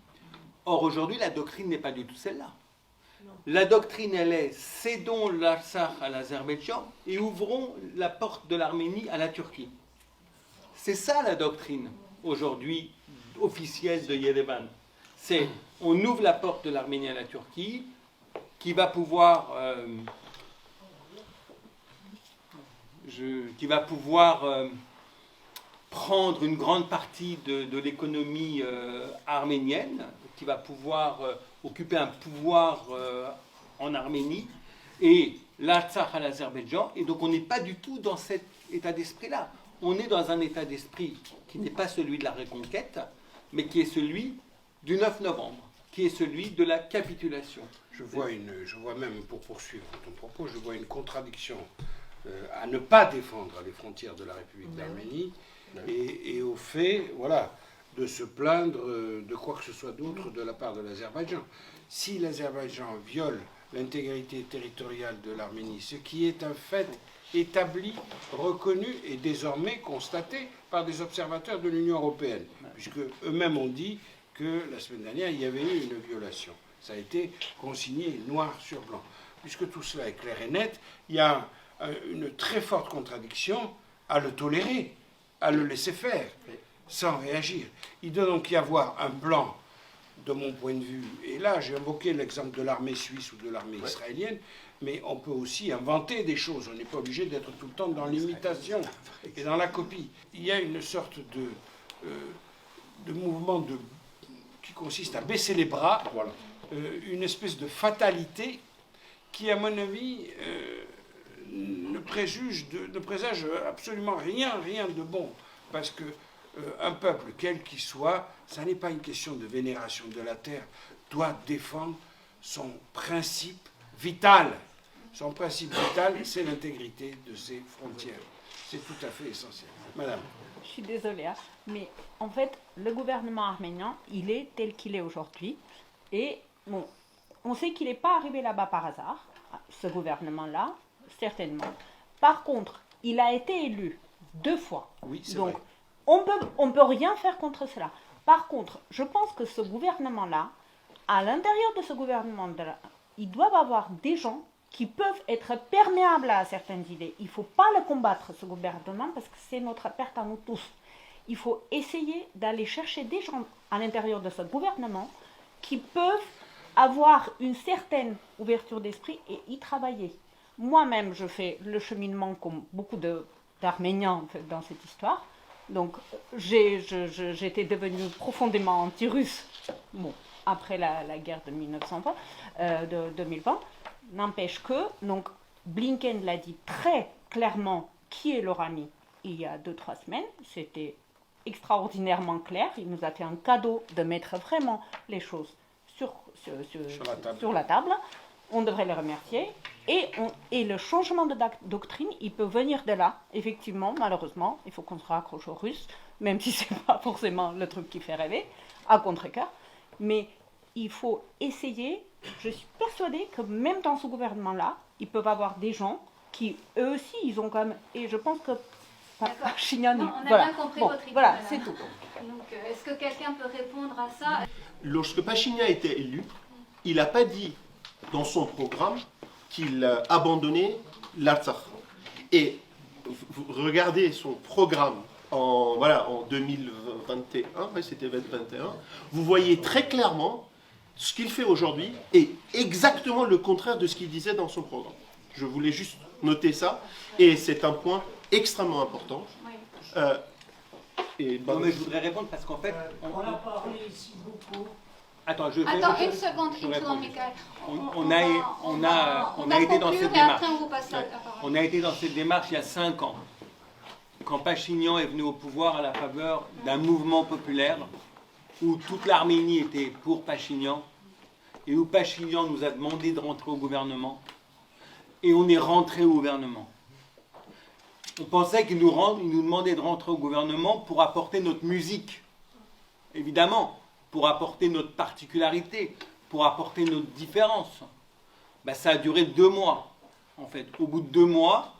Or, aujourd'hui, la doctrine n'est pas du tout celle-là. La doctrine, elle est cédons l'Artsakh à l'Azerbaïdjan et ouvrons la porte de l'Arménie à la Turquie. C'est ça la doctrine, aujourd'hui, officielle de Yerevan. C'est on ouvre la porte de l'Arménie à la Turquie, qui va pouvoir prendre une grande partie de l'économie arménienne, qui va pouvoir occuper un pouvoir en Arménie, et l'Artsakh à l'Azerbaïdjan. Et donc on n'est pas du tout dans cet état d'esprit-là. On est dans un état d'esprit qui n'est pas celui de la reconquête, mais qui est celui du 9 novembre, qui est celui de la capitulation. Je vois même, pour poursuivre ton propos, je vois une contradiction à ne pas défendre les frontières de la République d'Arménie et au fait, voilà, de se plaindre de quoi que ce soit d'autre de la part de l'Azerbaïdjan. Si l'Azerbaïdjan viole l'intégrité territoriale de l'Arménie, ce qui est un fait établi, reconnu et désormais constaté par des observateurs de l'Union européenne, puisque eux-mêmes ont dit que la semaine dernière, il y avait eu une violation. Ça a été consigné noir sur blanc. Puisque tout cela est clair et net, il y a une très forte contradiction à le tolérer, à le laisser faire, sans réagir. Il doit donc y avoir un plan, de mon point de vue, et là j'ai invoqué l'exemple de l'armée suisse ou de l'armée israélienne, mais on peut aussi inventer des choses. On n'est pas obligé d'être tout le temps dans l'imitation et dans la copie. Il y a une sorte de mouvement qui consiste à baisser les bras, voilà. Une espèce de fatalité qui, à mon avis, ne présage absolument rien de bon. Parce que un peuple, quel qu'il soit, ça n'est pas une question de vénération de la terre, doit défendre son principe vital. Son principe vital, c'est l'intégrité de ses frontières. C'est tout à fait essentiel. Madame. Je suis désolée, hein, mais en fait, le gouvernement arménien, il est tel qu'il est aujourd'hui. Et bon, on sait qu'il n'est pas arrivé là-bas par hasard, ce gouvernement-là, certainement. Par contre, il a été élu 2 fois. Oui, c'est donc, vrai. On peut rien faire contre cela. Par contre, je pense que ce gouvernement-là, à l'intérieur de ce gouvernement-là, ils doivent avoir des gens qui peuvent être perméables à certaines idées. Il ne faut pas le combattre, ce gouvernement, parce que c'est notre perte à nous tous. Il faut essayer d'aller chercher des gens à l'intérieur de ce gouvernement qui peuvent avoir une certaine ouverture d'esprit et y travailler. Moi-même, je fais le cheminement comme beaucoup d'Arméniens dans cette histoire. Donc, j'étais devenue profondément anti-russe, bon, après la guerre de 1920, de 2020. N'empêche que, donc, Blinken l'a dit très clairement qui est leur ami il y a 2-3 semaines. C'était extraordinairement clair. Il nous a fait un cadeau de mettre vraiment les choses sur la table. On devrait le remercier. Et le changement de doctrine, il peut venir de là. Effectivement, malheureusement, il faut qu'on se raccroche aux Russes, même si ce n'est pas forcément le truc qui fait rêver, à contre-cœur. Mais il faut essayer. Je suis persuadée que même dans ce gouvernement-là, ils peuvent avoir des gens qui, eux aussi, ils ont quand même... Et je pense que... Pachinian, on a bien compris votre idée. Voilà, c'est tout. Donc, est-ce que quelqu'un peut répondre à ça? Lorsque Pachinian a été élu, il n'a pas dit dans son programme qu'il abandonnait l'Artsakh. Et vous regardez son programme en 2021, c'était 2021, vous voyez très clairement ce qu'il fait aujourd'hui est exactement le contraire de ce qu'il disait dans son programme. Je voulais juste noter ça, et c'est un point extrêmement important. Oui. Non, mais je voudrais répondre parce qu'en fait... On a parlé ici beaucoup. Attends, une seconde, Michael. On a été dans cette démarche. Après, on vous passe la parole. On a été dans cette démarche il y a 5 ans, quand Pachinian est venu au pouvoir à la faveur d'un mouvement populaire où toute l'Arménie était pour Pachinian et où Pachinian nous a demandé de rentrer au gouvernement et on est rentré au gouvernement. On pensait qu'il nous demandait de rentrer au gouvernement pour apporter notre musique, évidemment, pour apporter notre particularité, pour apporter notre différence. Ben, ça a duré 2 mois, en fait. Au bout de 2 mois,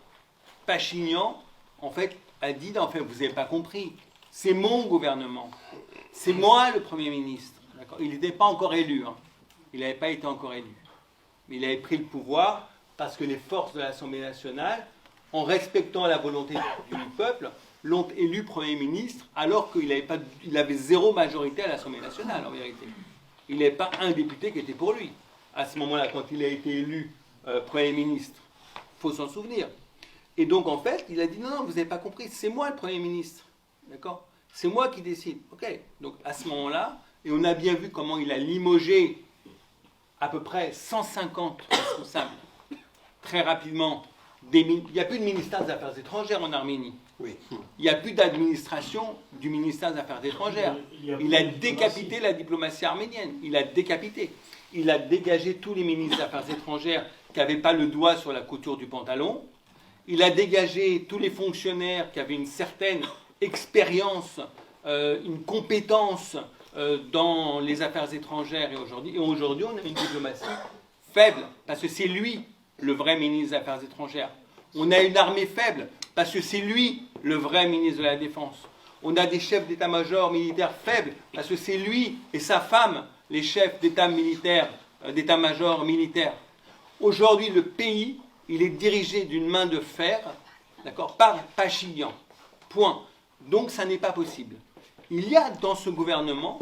Pachinian, en fait, a dit, en fait, vous n'avez pas compris, c'est mon gouvernement, c'est moi le Premier ministre. Il n'était pas encore élu, hein. Il n'avait pas été encore élu. Mais il avait pris le pouvoir parce que les forces de l'Assemblée nationale, en respectant la volonté du peuple, l'ont élu Premier ministre alors qu'il avait 0 majorité à l'Assemblée nationale, en vérité. Il n'avait pas un député qui était pour lui. À ce moment-là, quand il a été élu Premier ministre, il faut s'en souvenir. Et donc, en fait, il a dit, non, vous n'avez pas compris, c'est moi le Premier ministre. D'accord? C'est moi qui décide. OK. Donc, à ce moment-là, et on a bien vu comment il a limogé à peu près 150 responsables très rapidement. Il n'y a plus de ministère des Affaires étrangères en Arménie. Oui. Il n'y a plus d'administration du ministère des Affaires étrangères. Il a décapité la diplomatie arménienne. Il a décapité. Il a dégagé tous les ministres des Affaires étrangères qui n'avaient pas le doigt sur la couture du pantalon. Il a dégagé tous les fonctionnaires qui avaient une certaine expérience, une compétence dans les affaires étrangères. Et aujourd'hui, on a une diplomatie faible, parce que c'est lui le vrai ministre des Affaires étrangères. On a une armée faible, parce que c'est lui le vrai ministre de la Défense. On a des chefs d'état-major militaires faibles, parce que c'est lui et sa femme les chefs d'état-major militaire. Aujourd'hui, le pays, il est dirigé d'une main de fer, d'accord, par Pachinian. Point. Donc, ça n'est pas possible. Il y a dans ce gouvernement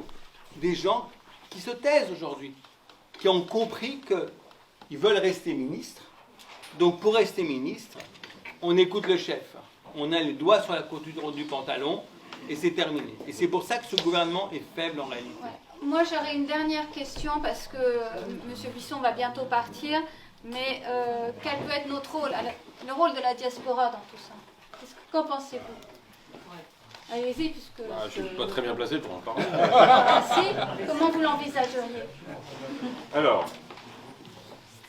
des gens qui se taisent aujourd'hui, qui ont compris qu'ils veulent rester ministres. Donc, pour rester ministre, on écoute le chef. On a les doigts sur la couture du pantalon et c'est terminé. Et c'est pour ça que ce gouvernement est faible en réalité. Ouais. Moi, j'aurais une dernière question parce que M. Bisson va bientôt partir. Mais quel peut être notre rôle, le rôle de la diaspora dans tout ça? Qu'en pensez-vous? Allez-y, puisque... je ne suis pas très bien placé pour en parler. Merci. Comment vous l'envisageriez? Alors,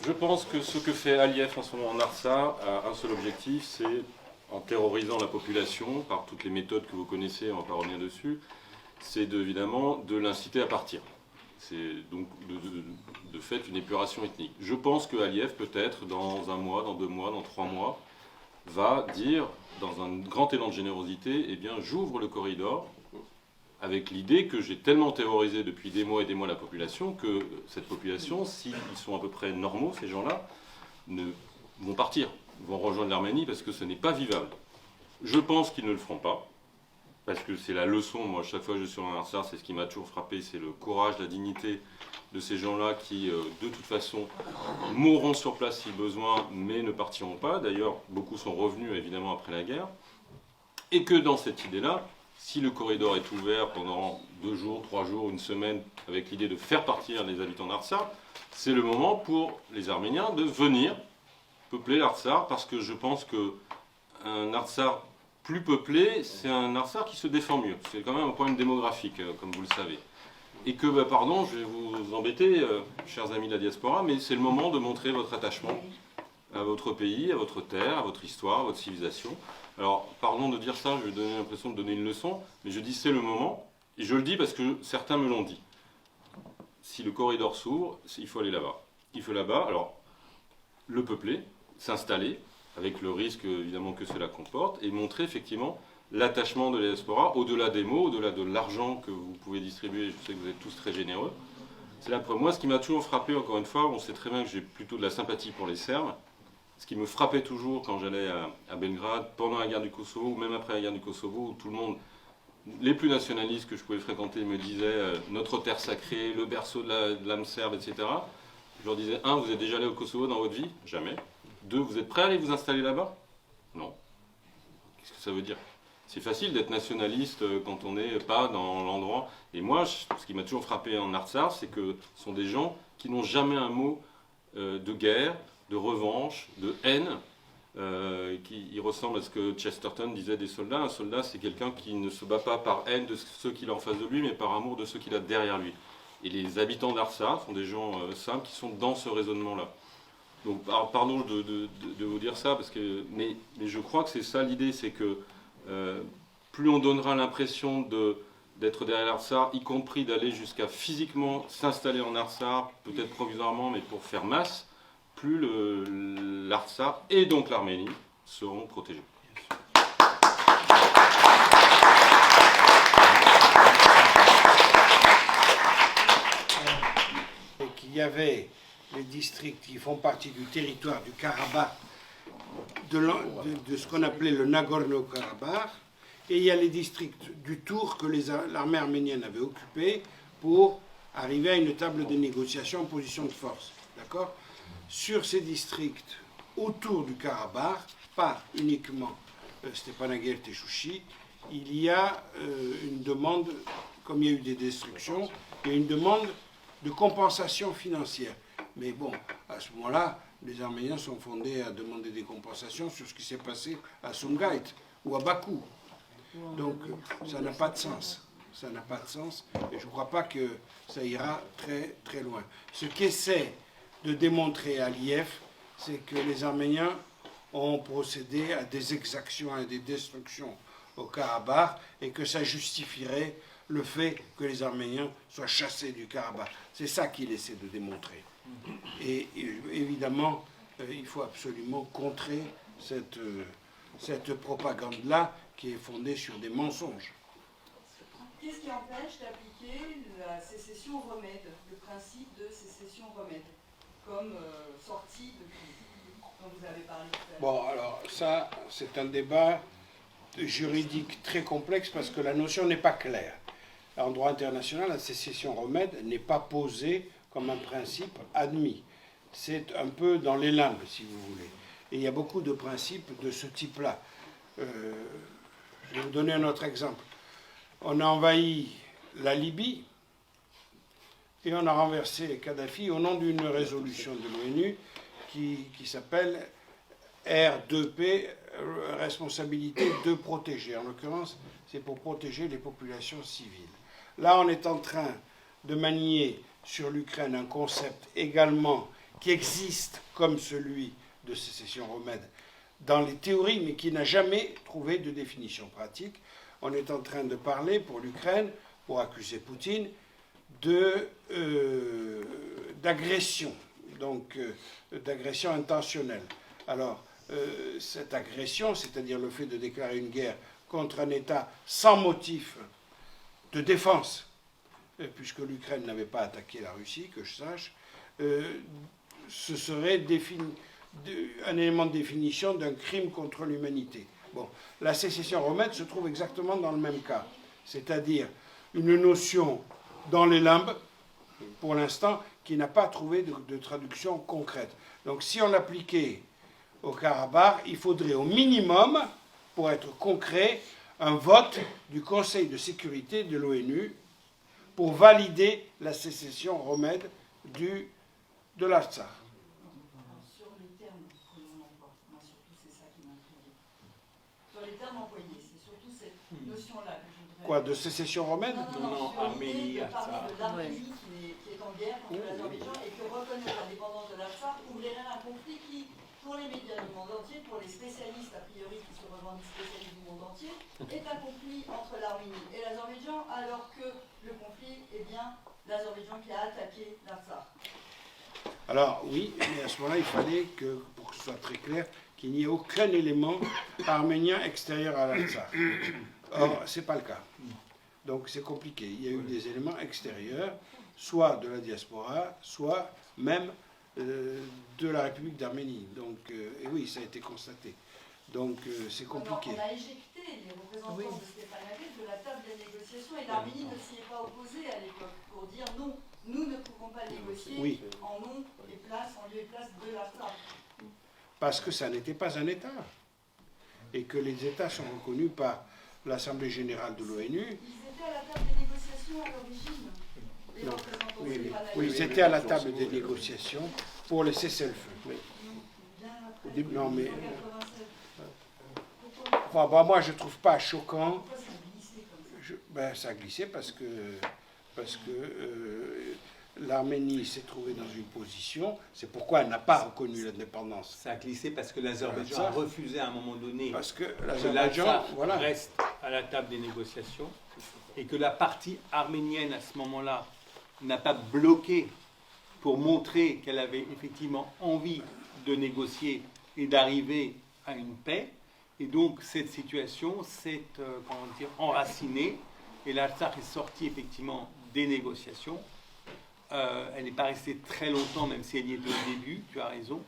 je pense que ce que fait Aliyev en ce moment en Artsakh a un seul objectif, c'est, en terrorisant la population par toutes les méthodes que vous connaissez, on ne va pas revenir dessus, c'est évidemment de l'inciter à partir. C'est donc de fait une épuration ethnique. Je pense que Aliyev, peut-être, dans 1 mois, dans 2 mois, dans 3 mois, va dire, dans un grand élan de générosité, eh bien, j'ouvre le corridor, avec l'idée que j'ai tellement terrorisé depuis des mois et des mois la population, que cette population, s'ils sont à peu près normaux, ces gens-là, vont partir, vont rejoindre l'Arménie, parce que ce n'est pas vivable. Je pense qu'ils ne le feront pas. Parce que c'est la leçon, moi, chaque fois que je suis en Artsakh, c'est ce qui m'a toujours frappé, c'est le courage, la dignité de ces gens-là qui, de toute façon, mourront sur place si besoin, mais ne partiront pas. D'ailleurs, beaucoup sont revenus, évidemment, après la guerre. Et que dans cette idée-là, si le corridor est ouvert pendant 2 jours, 3 jours, une semaine, avec l'idée de faire partir les habitants d'Artsakh, c'est le moment pour les Arméniens de venir peupler l'Artsakh, parce que je pense qu'un Artsakh plus peuplé, c'est un Artsakh qui se défend mieux. C'est quand même un problème démographique, comme vous le savez. Et que, pardon, je vais vous embêter, chers amis de la diaspora, mais c'est le moment de montrer votre attachement à votre pays, à votre terre, à votre histoire, à votre civilisation. Alors, pardon de dire ça, je vais donner l'impression de donner une leçon, mais je dis c'est le moment, et je le dis parce que certains me l'ont dit. Si le corridor s'ouvre, il faut aller là-bas. Il faut là-bas, alors, le peupler, s'installer, avec le risque évidemment que cela comporte, et montrer effectivement l'attachement de la diaspora, au-delà des mots, au-delà de l'argent que vous pouvez distribuer, je sais que vous êtes tous très généreux. C'est la preuve. Moi, ce qui m'a toujours frappé, encore une fois, on sait très bien que j'ai plutôt de la sympathie pour les Serbes. Ce qui me frappait toujours quand j'allais à Belgrade, pendant la guerre du Kosovo, ou même après la guerre du Kosovo, où tout le monde, les plus nationalistes que je pouvais fréquenter, me disaient notre terre sacrée, le berceau de l'âme serbe, etc. Je leur disais, 1, vous êtes déjà allé au Kosovo dans votre vie? Jamais. 2, vous êtes prêts à aller vous installer là-bas? Non. Qu'est-ce que ça veut dire? C'est facile d'être nationaliste quand on n'est pas dans l'endroit. Et moi, ce qui m'a toujours frappé en Artsakh, c'est que ce sont des gens qui n'ont jamais un mot de guerre, de revanche, de haine, qui ressemble à ce que Chesterton disait des soldats. Un soldat, c'est quelqu'un qui ne se bat pas par haine de ceux qu'il a en face de lui, mais par amour de ceux qu'il a derrière lui. Et les habitants d'Artsakh sont des gens simples qui sont dans ce raisonnement-là. Donc, pardon de vous dire ça, mais je crois que c'est ça l'idée, c'est que plus on donnera l'impression d'être derrière l'Artsakh, y compris d'aller jusqu'à physiquement s'installer en Artsakh, peut-être provisoirement, mais pour faire masse, plus l'Artsakh et donc l'Arménie seront protégés. Et qu'il y avait les districts qui font partie du territoire du Karabakh, de ce qu'on appelait le Nagorno-Karabakh, et il y a les districts du Tour que l'armée arménienne avait occupés pour arriver à une table de négociation en position de force. D'accord ? Sur ces districts autour du Karabakh, pas uniquement Stepanakert et Chouchi, il y a une demande, comme il y a eu des destructions, il y a une demande de compensation financière. Mais bon, à ce moment-là, les Arméniens sont fondés à demander des compensations sur ce qui s'est passé à Sumgait ou à Bakou. Donc ça n'a pas de sens. Ça n'a pas de sens et je ne crois pas que ça ira très très loin. Ce qu'essaie de démontrer Aliyev, c'est que les Arméniens ont procédé à des exactions, à des destructions au Karabakh et que ça justifierait le fait que les Arméniens soient chassés du Karabakh. C'est ça qu'il essaie de démontrer. Et évidemment, il faut absolument contrer cette propagande-là qui est fondée sur des mensonges. Qu'est-ce qui empêche d'appliquer la sécession-remède, le principe de sécession-remède, comme sortie de crise dont vous avez parlé tout à l'heure? Bon, alors ça, c'est un débat juridique très complexe parce que la notion n'est pas claire. En droit international, la sécession-remède n'est pas posée comme un principe admis. C'est un peu dans les limbes, si vous voulez. Et il y a beaucoup de principes de ce type-là. Je vais vous donner un autre exemple. On a envahi la Libye et on a renversé Kadhafi au nom d'une résolution de l'ONU qui s'appelle R2P, responsabilité de protéger. En l'occurrence, c'est pour protéger les populations civiles. Là, on est en train de manier sur l'Ukraine un concept également qui existe comme celui de sécession-remède dans les théories, mais qui n'a jamais trouvé de définition pratique. On est en train de parler pour l'Ukraine, pour accuser Poutine, d'agression, donc d'agression intentionnelle. Alors, cette agression, c'est-à-dire le fait de déclarer une guerre contre un État sans motif de défense, puisque l'Ukraine n'avait pas attaqué la Russie, que je sache, ce serait un élément de définition d'un crime contre l'humanité. Bon, la sécession-remède se trouve exactement dans le même cas, c'est-à-dire une notion dans les limbes, pour l'instant, qui n'a pas trouvé de traduction concrète. Donc si on l'appliquait au Karabakh, il faudrait au minimum, pour être concret, un vote du Conseil de sécurité de l'ONU pour valider la sécession romaine de l'Artsakh. Sur les termes que l'on emploie, moi surtout c'est ça qui m'intrigue. Sur les termes employés, c'est surtout cette notion-là que je voudrais... Quoi, de sécession romaine? Non, sur l'idée de parler de l'Arménie Ouais. qui est en guerre contre l'Azerbaïdjan et que reconnaître l'indépendance de l'Artsakh ouvrirait un conflit qui, pour les médias du monde entier, pour les spécialistes a priori qui se revendiquent spécialistes du monde entier, est un conflit entre l'Arménie et l'Azerbaïdjan, alors que le conflit est bien l'Azerbaïdjan qui a attaqué l'Artsakh. Alors oui, mais à ce moment-là, il fallait que, pour que ce soit très clair, qu'il n'y ait aucun élément arménien extérieur à l'Artsakh. Or, ce n'est pas le cas. Donc c'est compliqué. Il y a eu des éléments extérieurs, soit de la diaspora, soit même de la République d'Arménie. Donc, et oui, ça a été constaté. Donc c'est compliqué. Alors, on a éjecté les représentants de Stepanakert de la table des négociations et l'Arménie ne s'y est pas opposée à l'époque pour dire non, nous ne pouvons pas négocier en nom et place, en lieu et place de l'Artsakh. Parce que ça n'était pas un État. Et que les États sont reconnus par l'Assemblée générale de l'ONU. Ils étaient à la table des négociations à l'origine. Les représentants de Stepanakert. Oui, ils étaient à la table des négociations pour le cessez-le-feu. Bien après. Non, mais 1987. enfin, bah, moi, je ne trouve pas choquant. Pourquoi ça a glissé comme ça? Ça a glissé parce que l'Arménie s'est trouvée dans une position. C'est pourquoi elle n'a pas reconnu l'indépendance. Ça a glissé parce que l'Azerbaïdjan a refusé à un moment donné Parce que que l'Azerbaïdjan, l'Artsakh voilà. reste à la table des négociations et que la partie arménienne à ce moment-là n'a pas bloqué pour montrer qu'elle avait effectivement envie de négocier et d'arriver à une paix. Et donc cette situation s'est enracinée et l'Artsakh est sortie effectivement des négociations. Elle n'est pas restée très longtemps, même si elle y était au début, tu as raison.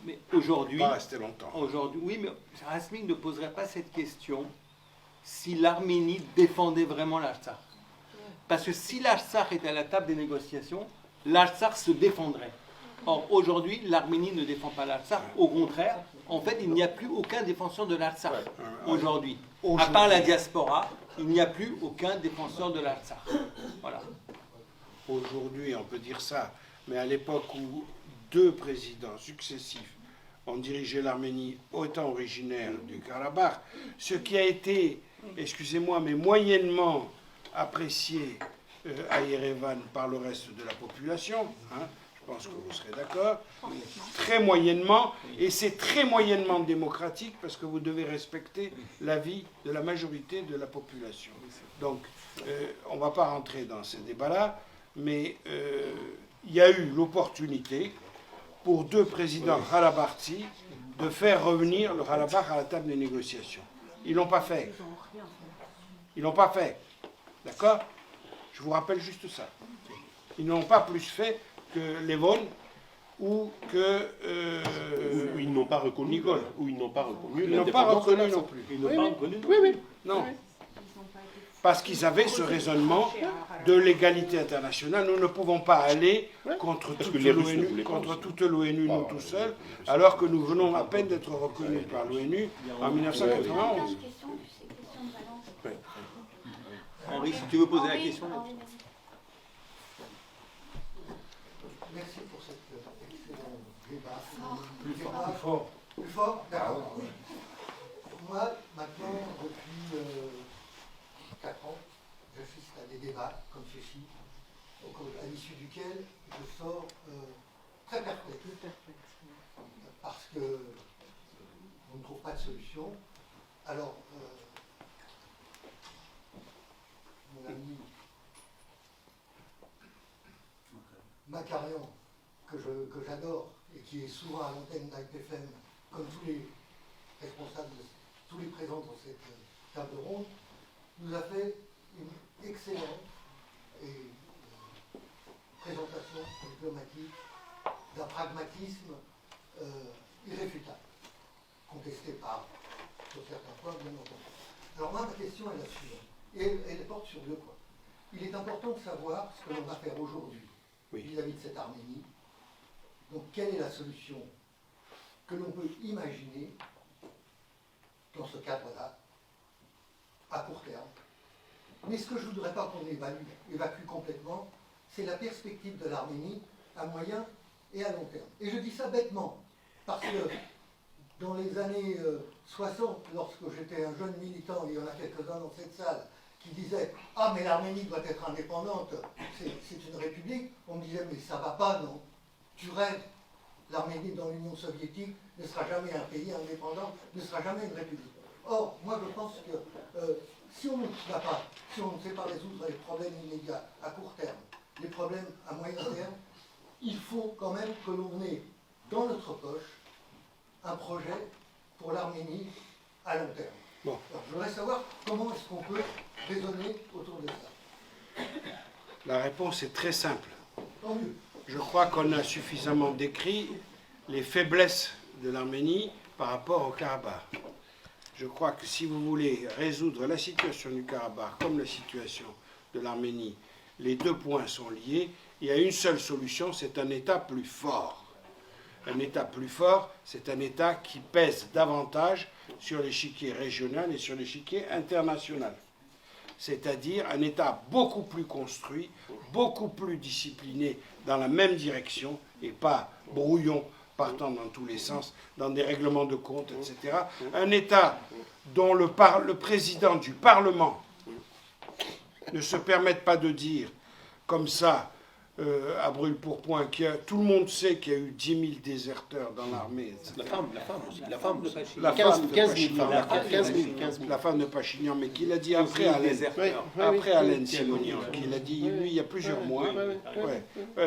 Mais aujourd'hui... Pas resté longtemps. Aujourd'hui, oui, mais Rasmik ne poserait pas cette question si l'Arménie défendait vraiment l'Artsakh. Parce que si l'Artsakh était à la table des négociations, l'Artsakh se défendrait. Or, aujourd'hui, l'Arménie ne défend pas l'Artsakh. Au contraire, en fait, il n'y a plus aucun défenseur de l'Artsakh aujourd'hui. À part la diaspora, il n'y a plus aucun défenseur de l'Artsakh. Voilà. Aujourd'hui, on peut dire ça, mais à l'époque où deux présidents successifs ont dirigé l'Arménie étant originaire du Karabakh, ce qui a été, excusez-moi, mais moyennement apprécié à Yerevan par le reste de la population, hein, je pense que vous serez d'accord, très moyennement, et c'est très moyennement démocratique parce que vous devez respecter l'avis de la majorité de la population. Donc, on ne va pas rentrer dans ces débats-là, mais il y a eu l'opportunité pour deux présidents Karabarti de faire revenir le Karabakh à la table des négociations. Ils ne l'ont pas fait. Ils ne l'ont pas fait. D'accord? Je vous rappelle juste ça. Ils n'ont pas plus fait que Levon ou que Ou ils n'ont pas reconnu. Nicole. Ou ils n'ont pas reconnu. Ils n'ont pas l'indépendance de reconnu l'Artsakh. non plus. Ils n'ont pas reconnu. Non. Parce qu'ils avaient ce raisonnement de l'égalité internationale. Nous ne pouvons pas aller contre toute que les Russes ne l'ONU, voulaient pas contre aussi. toute l'ONU, nous tout seuls, alors que nous venons à peine d'être reconnus par l'ONU en 1991. Henri, si tu veux poser la question. Merci pour cet excellent débat. Plus fort. Plus fort, d'accord. Moi, maintenant, depuis 4 ans, j'assiste à des débats comme ceci, à l'issue duquel je sors très perplexe. Parce que on ne trouve pas de solution. Alors, mon ami Macarian, que j'adore et qui est souvent à l'antenne d'ACTFM, comme tous les responsables, tous les présents dans cette table ronde, nous a fait une excellente présentation diplomatique d'un pragmatisme irréfutable, contesté par, sur certains points, bien entendu. Alors moi, ma question est la suivante, et elle porte sur 2 points. Il est important de savoir ce que l'on va faire aujourd'hui vis-à-vis de cette Arménie. Donc, quelle est la solution que l'on peut imaginer dans ce cadre-là, à court terme. Mais ce que je ne voudrais pas qu'on évacue complètement, c'est la perspective de l'Arménie à moyen et à long terme. Et je dis ça bêtement, parce que dans les années 60, lorsque j'étais un jeune militant, il y en a quelques-uns dans cette salle, qui disaient « Ah, mais l'Arménie doit être indépendante, c'est une république », on me disait « Mais ça va pas, non? Tu rêves, l'Arménie dans l'Union soviétique ne sera jamais un pays indépendant, ne sera jamais une république. » Or, moi je pense que si on ne sait pas résoudre les problèmes immédiats à court terme, les problèmes à moyen terme, il faut quand même que l'on ait dans notre poche un projet pour l'Arménie à long terme. Bon. Alors, je voudrais savoir comment est-ce qu'on peut raisonner autour de ça. La réponse est très simple. Tant mieux. Je crois qu'on a suffisamment décrit les faiblesses de l'Arménie par rapport au Karabakh. Je crois que si vous voulez résoudre la situation du Karabakh comme la situation de l'Arménie, les deux points sont liés. Il y a une seule solution, c'est un État plus fort. Un État plus fort, c'est un État qui pèse davantage sur l'échiquier régional et sur l'échiquier international. C'est-à-dire un État beaucoup plus construit, beaucoup plus discipliné dans la même direction et pas brouillon partant dans tous les sens, dans des règlements de compte, etc. Un État dont le président du Parlement ne se permette pas de dire, comme ça, à brûle-pourpoint, tout le monde sait qu'il y a eu 10 000 déserteurs dans l'armée. La femme aussi. La femme de La femme de 15 000 Pachinian, 15 000. la femme de Pachinian, mais qui l'a dit après Alain Simonian, qui l'a dit lui il y a plusieurs mois.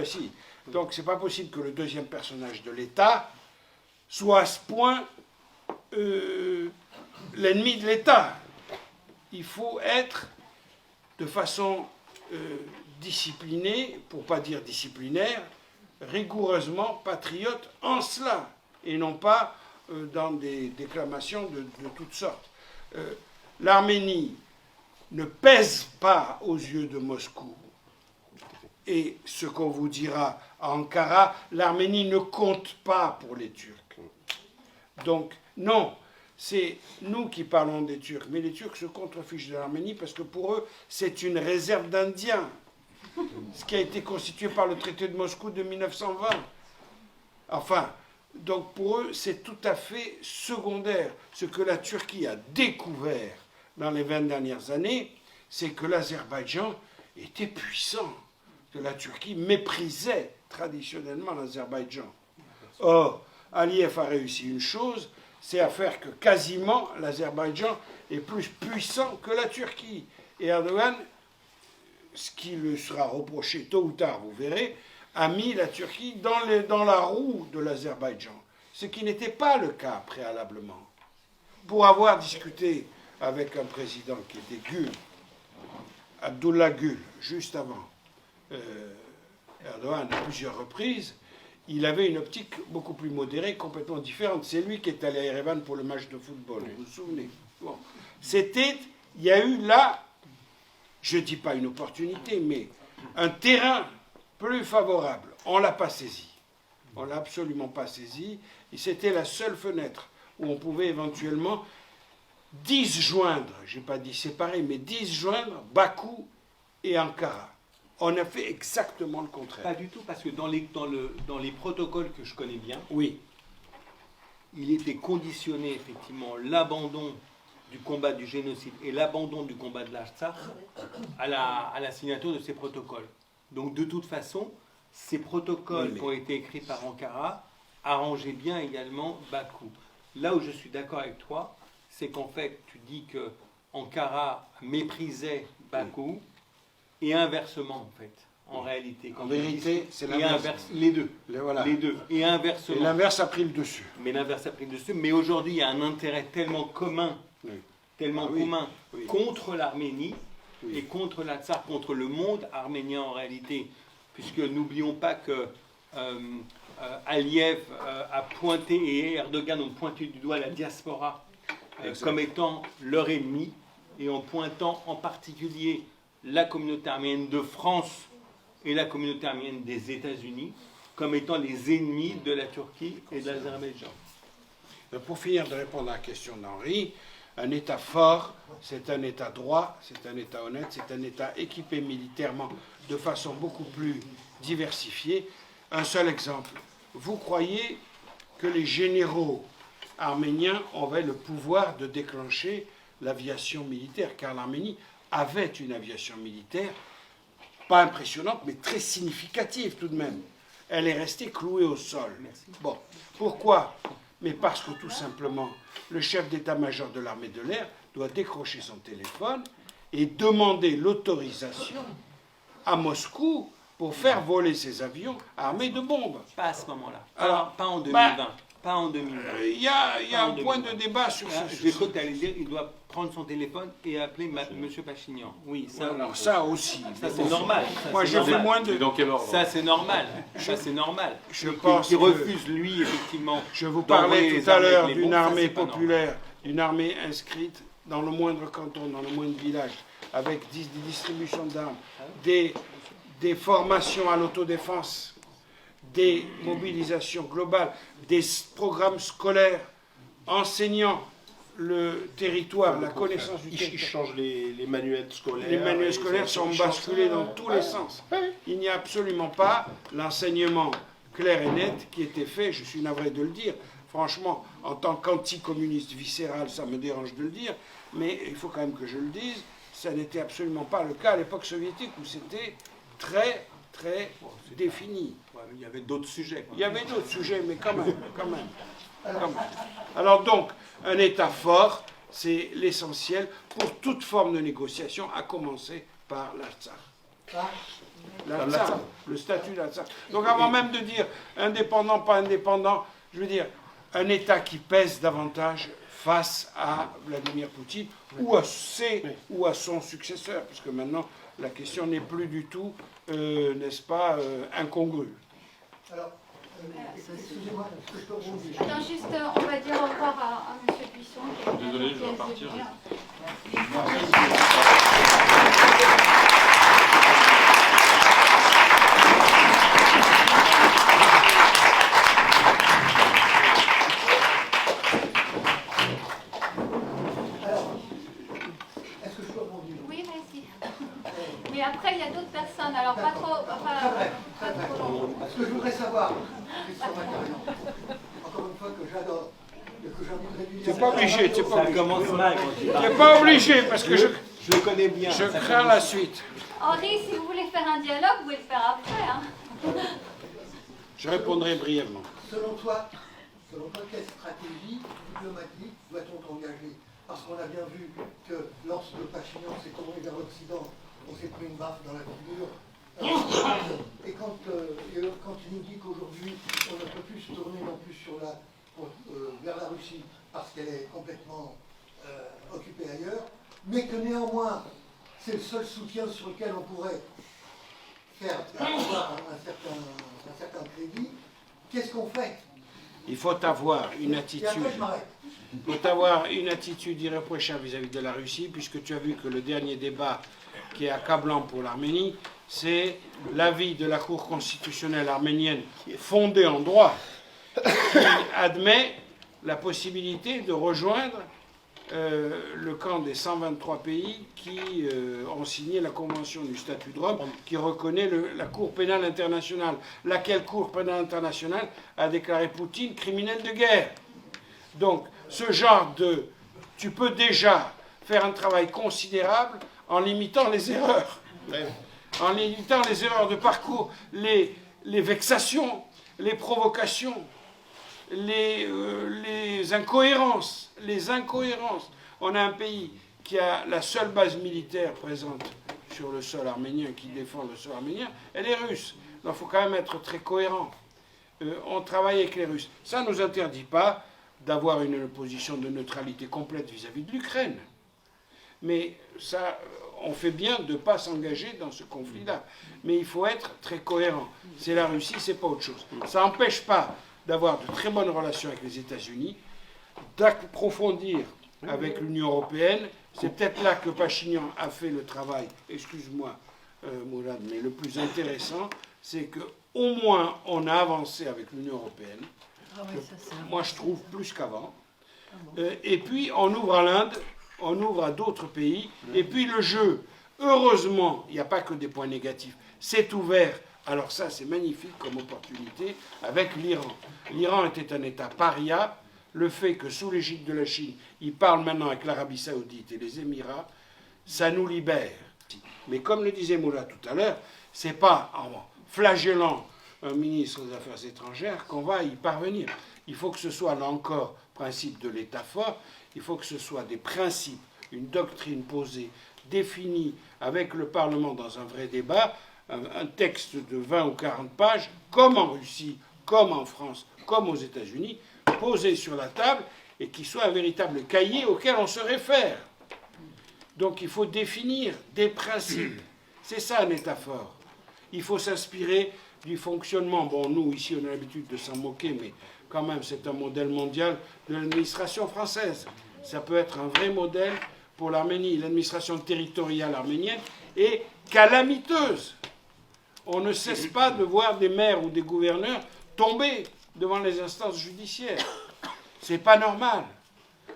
Si. Donc c'est pas possible que le deuxième personnage de l'État soit à ce point l'ennemi de l'État. Il faut être de façon discipliné, pour pas dire disciplinaire, rigoureusement patriote en cela, et non pas dans des déclamations de toutes sortes. L'Arménie ne pèse pas aux yeux de Moscou, et ce qu'on vous dira à Ankara, l'Arménie ne compte pas pour les Turcs. Donc, non, c'est nous qui parlons des Turcs, mais les Turcs se contrefichent de l'Arménie parce que pour eux, c'est une réserve d'Indiens, ce qui a été constitué par le traité de Moscou de 1920. Enfin, donc pour eux, c'est tout à fait secondaire. Ce que la Turquie a découvert dans les 20 dernières années, c'est que l'Azerbaïdjan était puissant, que la Turquie méprisait traditionnellement l'Azerbaïdjan. Or, Aliyev a réussi une chose, c'est à faire que quasiment l'Azerbaïdjan est plus puissant que la Turquie. Et Erdogan, ce qui lui sera reproché tôt ou tard, vous verrez, a mis la Turquie dans la roue de l'Azerbaïdjan, ce qui n'était pas le cas préalablement. Pour avoir discuté avec un président qui était Gül, Abdullah Gül, juste avant Erdogan à plusieurs reprises, il avait une optique beaucoup plus modérée, complètement différente. C'est lui qui est allé à Erevan pour le match de football, vous vous souvenez? Bon. Il y a eu là, je ne dis pas une opportunité, mais un terrain plus favorable. On ne l'a pas saisi. On ne l'a absolument pas saisi. Et c'était la seule fenêtre où on pouvait éventuellement disjoindre, je n'ai pas dit séparer, mais disjoindre Bakou et Ankara. On a fait exactement le contraire. Pas du tout, parce que dans les protocoles que je connais bien, oui, il était conditionné effectivement l'abandon du combat du génocide et l'abandon du combat de l'Artsakh à la signature de ces protocoles. Donc de toute façon, ces protocoles qui ont été écrits par Ankara arrangeaient bien également Bakou. Là où je suis d'accord avec toi, c'est qu'en fait, tu dis que Ankara méprisait Bakou, et inversement, en fait, en réalité. En vérité, c'est l'inverse. Les deux. Voilà. Les deux. Et inversement. Et l'inverse a pris le dessus. Mais l'inverse a pris le dessus. Mais aujourd'hui, il y a un intérêt tellement commun, contre l'Arménie et contre l'Artsakh, contre le monde arménien en réalité. Puisque n'oublions pas que Aliyev a pointé et Erdogan ont pointé du doigt la diaspora comme étant leur ennemi, et en pointant en particulier la communauté arménienne de France et la communauté arménienne des États-Unis comme étant les ennemis de la Turquie et de l'Azerbaïdjan. Pour finir de répondre à la question d'Henri, un État fort, c'est un État droit, c'est un État honnête, c'est un État équipé militairement de façon beaucoup plus diversifiée. Un seul exemple. Vous croyez que les généraux arméniens avaient le pouvoir de déclencher l'aviation militaire, car l'Arménie avait une aviation militaire, pas impressionnante, mais très significative tout de même. Elle est restée clouée au sol. Bon, pourquoi? Mais parce que tout simplement, le chef d'état-major de l'armée de l'air doit décrocher son téléphone et demander l'autorisation à Moscou pour faire voler ses avions armés de bombes. Pas à ce moment-là. Alors, Pas en 2020. Pas en 2020. Il y a un point de débat sur ce J'ai cru que tu allais dire qu'il doit prendre son téléphone et appeler M. Pachinian. Oui, ça, alors, ça aussi. ça c'est normal. Moi, je fais moins de... Dans quel ordre? Ça c'est normal. Ça c'est normal. Je pense qu'il que- refuse lui effectivement. Je vous d'envoyer parlais les tout à armées l'heure avec les d'une bombes, ça, armée c'est pas normal. populaire, d'une armée inscrite dans le moindre canton, dans le moindre village, avec des distributions d'armes, des formations à l'autodéfense, des mobilisations globales, des programmes scolaires enseignant le territoire, la connaissance du Ils territoire. changent les manuels scolaires. Les manuels scolaires sont basculés dans tous les sens. Il n'y a absolument pas l'enseignement clair et net qui était fait, je suis navré de le dire, franchement, en tant qu'anticommuniste viscéral, ça me dérange de le dire, mais il faut quand même que je le dise, ça n'était absolument pas le cas à l'époque soviétique où c'était très, très défini. Ouais, mais il y avait d'autres sujets. Quoi. Il y avait d'autres sujets, mais quand même, quand même. Alors donc, un État fort, c'est l'essentiel pour toute forme de négociation, à commencer par l'Artsakh. L'Artsakh, le statut d'Artsakh. Donc avant même de dire indépendant, pas indépendant, je veux dire un État qui pèse davantage face à Vladimir Poutine ou à son successeur, parce que maintenant la question n'est plus du tout, n'est-ce pas, incongrue. Alors, excusez-moi, est-ce que je peux rebondir? Attends, juste, on va dire au revoir à M. Buisson. Qui est Désolé, je qui dois est partir. exécuté. Alors, est-ce que je peux rebondir? Oui, vas-y. Mais après, il y a d'autres personnes, alors pas trop. Très bref, très bref. Ce que je voudrais savoir, Christian Macarian, encore une fois que j'adore, et que j'ai envie de régulièrement... C'est pas obligé, c'est pas Ça obligé. commence mal quand tu parles. C'est pas obligé, parce que je le connais bien. crains la suite. Henri, si vous voulez faire un dialogue, vous pouvez le faire après. Hein. Je répondrai brièvement. Selon toi, quelle stratégie diplomatique doit-on engager? Parce qu'on a bien vu que lorsque Pachinian s'est tourné vers l'Occident, on s'est pris une baffe dans la figure. Et quand il nous dit qu'aujourd'hui, on ne peut plus se tourner non plus vers la Russie parce qu'elle est complètement occupée ailleurs, mais que néanmoins, c'est le seul soutien sur lequel on pourrait avoir un certain crédit, qu'est-ce qu'on fait? Il faut avoir une Et attitude. après, je m'arrête. Il faut avoir une attitude irréprochable vis-à-vis de la Russie, puisque tu as vu que le dernier débat qui est accablant pour l'Arménie, c'est l'avis de la Cour constitutionnelle arménienne fondée en droit, qui admet la possibilité de rejoindre le camp des 123 pays qui ont signé la Convention du statut de Rome, qui reconnaît la Cour pénale internationale. Laquelle Cour pénale internationale a déclaré Poutine criminel de guerre. Donc, ce genre de... Tu peux déjà faire un travail considérable en limitant les erreurs. En limitant les erreurs de parcours, les vexations, les provocations, les incohérences. On a un pays qui a la seule base militaire présente sur le sol arménien, qui défend le sol arménien, elle est russe. Donc il faut quand même être très cohérent. On travaille avec les Russes. Ça ne nous interdit pas d'avoir une position de neutralité complète vis-à-vis de l'Ukraine. Mais ça, on fait bien de ne pas s'engager dans ce conflit-là. Mais il faut être très cohérent. C'est la Russie, c'est pas autre chose. Ça n'empêche pas d'avoir de très bonnes relations avec les États-Unis, d'approfondir avec l'Union européenne. C'est peut-être là que Pachinian a fait le travail, excuse-moi Mourad, mais le plus intéressant, c'est qu'au moins on a avancé avec l'Union européenne. Moi je trouve plus qu'avant. Et puis on ouvre à l'Inde on ouvre à d'autres pays. Et puis le jeu, heureusement, il n'y a pas que des points négatifs, c'est ouvert. Alors ça, c'est magnifique comme opportunité avec l'Iran. L'Iran était un État paria. Le fait que sous l'égide de la Chine, ils parlent maintenant avec l'Arabie Saoudite et les Émirats, ça nous libère. Mais comme le disait Moula tout à l'heure, c'est pas en flagellant un ministre des Affaires étrangères qu'on va y parvenir. Il faut que ce soit, là encore, principe de l'État fort. Il faut que ce soit des principes, une doctrine posée, définie avec le Parlement dans un vrai débat, un texte de 20 ou 40 pages, comme en Russie, comme en France, comme aux États-Unis, posé sur la table et qui soit un véritable cahier auquel on se réfère. Donc il faut définir des principes. C'est ça un État fort. Il faut s'inspirer du fonctionnement. Bon, nous, ici, on a l'habitude de s'en moquer, mais quand même, c'est un modèle mondial de l'administration française. Ça peut être un vrai modèle pour l'Arménie. L'administration territoriale arménienne est calamiteuse. On ne cesse pas de voir des maires ou des gouverneurs tomber devant les instances judiciaires. C'est pas normal.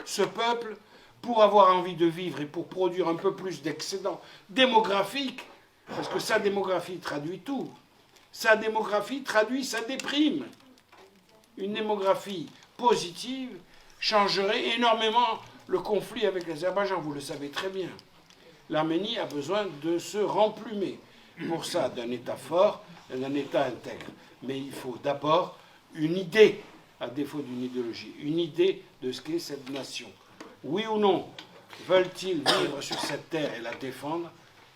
Ce peuple, pour avoir envie de vivre et pour produire un peu plus d'excédents démographiques, parce que sa démographie traduit tout, sa démographie traduit sa déprime. Une démographie positive changerait énormément le conflit avec l'Azerbaïdjan, vous le savez très bien. L'Arménie a besoin de se remplumer. Pour ça, d'un État fort et d'un État intègre. Mais il faut d'abord une idée, à défaut d'une idéologie, une idée de ce qu'est cette nation. Oui ou non, veulent-ils vivre sur cette terre et la défendre?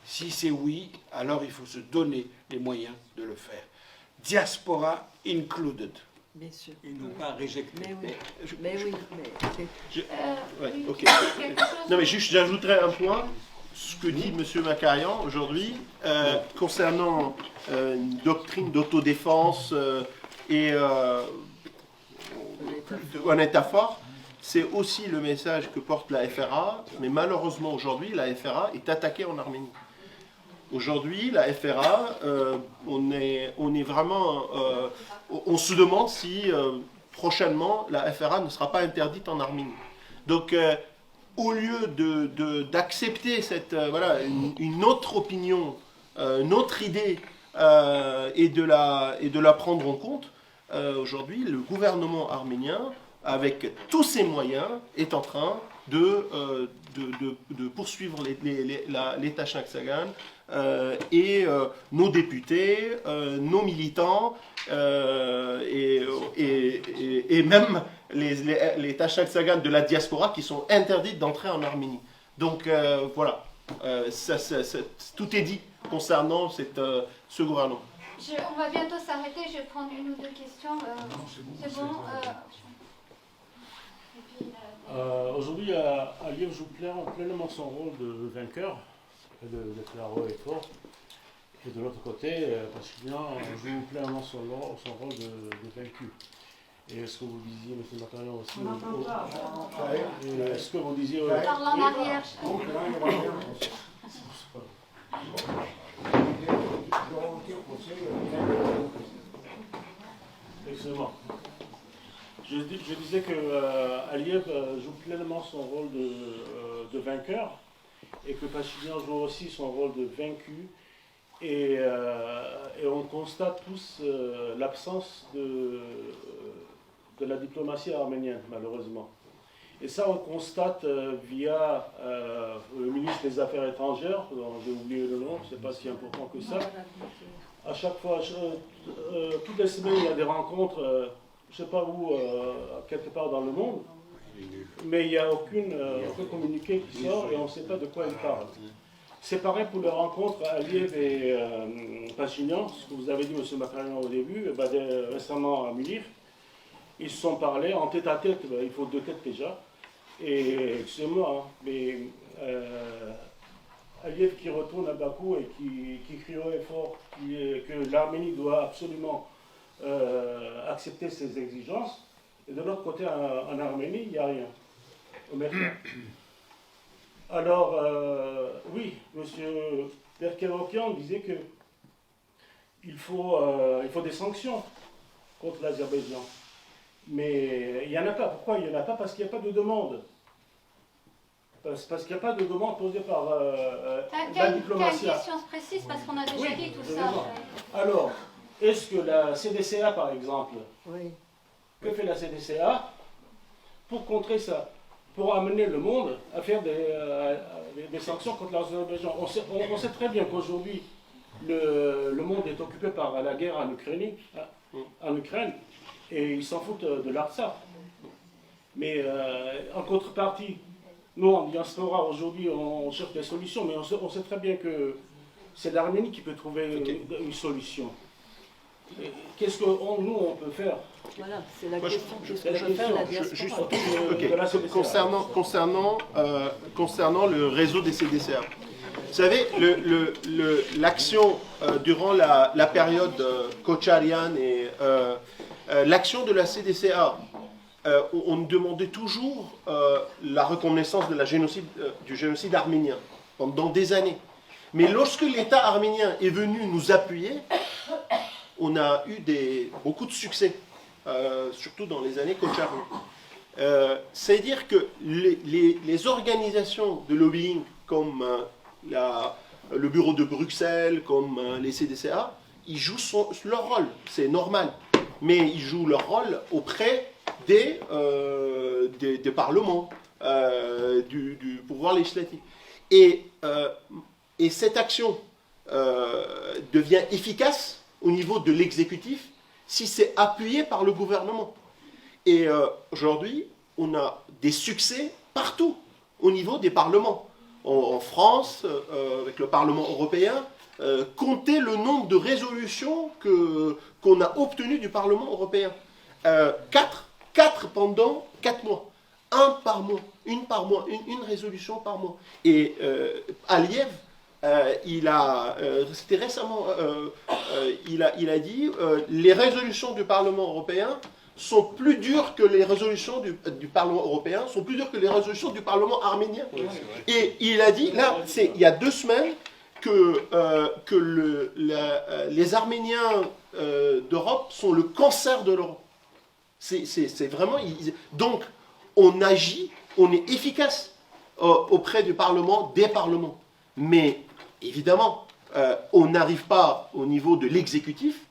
Si c'est oui, alors il faut se donner les moyens de le faire. Diaspora included. Bien sûr. Ils n'ont pas réjecté. Mais oui, Ouais, ok. Non, mais juste, j'ajouterais un point. Ce que dit M. Makarian aujourd'hui, concernant une doctrine d'autodéfense et un État fort, c'est aussi le message que porte la FRA, mais malheureusement aujourd'hui, la FRA est attaquée en Arménie. Aujourd'hui, la FRA, on est vraiment... on se demande si prochainement la FRA ne sera pas interdite en Arménie. Donc, au lieu d'accepter cette voilà, une autre opinion, une autre idée, et de la prendre en compte, aujourd'hui, le gouvernement arménien, avec tous ses moyens, est en train de poursuivre l'État Chaksagan et nos députés, nos militants, et même les Chaksagan de la diaspora qui sont interdites d'entrer en Arménie. Donc voilà, tout est dit concernant ce gouvernement. On va bientôt s'arrêter, je vais prendre une ou deux questions. C'est bon. Aujourd'hui, Aliyev joue pleinement son rôle de vainqueur, de claro et fort. Et de l'autre côté, Pachinian joue pleinement son rôle de vaincu. Et est-ce que vous disiez, M. Makarian aussi, est-ce que vous disiez... Parle en arrière. Excellent. Je disais que Aliyev joue pleinement son rôle de vainqueur et que Pachinian joue aussi son rôle de vaincu. Et on constate tous l'absence de la diplomatie arménienne, malheureusement. Et ça, on constate via le ministre des Affaires étrangères, dont j'ai oublié le nom, c'est pas si important que ça. À chaque fois, toutes les semaines, il y a des rencontres, je ne sais pas où, quelque part dans le monde, mais il n'y a aucun communiqué qui sort et on ne sait pas de quoi il parle. C'est pareil pour les rencontres Aliyev et Pachinian, ce que vous avez dit, M. Makarian, au début, récemment à Munich. Ils se sont parlé en tête à tête, il faut 2 têtes déjà. Et excusez-moi, hein, mais Aliyev qui retourne à Bakou et qui crie haut et fort que l'Arménie doit absolument accepter ses exigences. Et de l'autre côté, en Arménie, il n'y a rien. Alors, oui, M. Berkerokian disait qu'il faut des sanctions contre l'Azerbaïdjan. Mais il n'y en a pas. Pourquoi il n'y en a pas? Parce qu'il n'y a pas de demande. Parce qu'il n'y a pas de demande posée par T'as la une diplomatie. question précise parce qu'on a déjà Oui, dit tout vous avez ça. raison. Alors, est-ce que la CDCA, par exemple, Oui. que fait la CDCA pour contrer ça, pour amener le monde à faire des sanctions contre l'Azerbaïdjan? On sait très bien qu'aujourd'hui, le monde est occupé par la guerre en Ukraine, et ils s'en foutent de l'Artsakh. Mais en contrepartie, nous, en diaspora, aujourd'hui, on cherche des solutions, mais on sait très bien que c'est l'Arménie qui peut trouver une solution. Qu'est-ce que nous, on peut faire? Voilà, c'est la Moi, question. Qu'est-ce que peut faire la diaspora? Concernant le réseau des CDCA. Vous savez, l'action durant la période Kocharian et l'action de la CDCA, on demandait toujours la reconnaissance de du génocide arménien pendant des années. Mais lorsque l'État arménien est venu nous appuyer, on a eu beaucoup de succès, surtout dans les années Kocharian. C'est-à-dire que les organisations de lobbying comme le bureau de Bruxelles, comme les CDCA, ils jouent leur rôle, c'est normal. Mais ils jouent leur rôle auprès des parlements, du pouvoir législatif. Et cette action devient efficace au niveau de l'exécutif si c'est appuyé par le gouvernement. Et aujourd'hui, on a des succès partout au niveau des parlements. En France, avec le Parlement européen, comptez le nombre de résolutions qu'on a obtenues du Parlement européen. 4 pendant 4 mois. 1 par mois. Une par mois. Une résolution par mois. Et Aliyev, c'était récemment, il a dit les résolutions du Parlement européen sont plus dures que les résolutions du Parlement européen, sont plus dures que les résolutions du Parlement arménien. Oui, et il a dit, là, il y a 2 semaines, que les Arméniens d'Europe sont le cancer de l'Europe. C'est vraiment... Donc, on agit, on est efficace auprès du Parlement, des parlements. Mais, évidemment, on n'arrive pas au niveau de l'exécutif,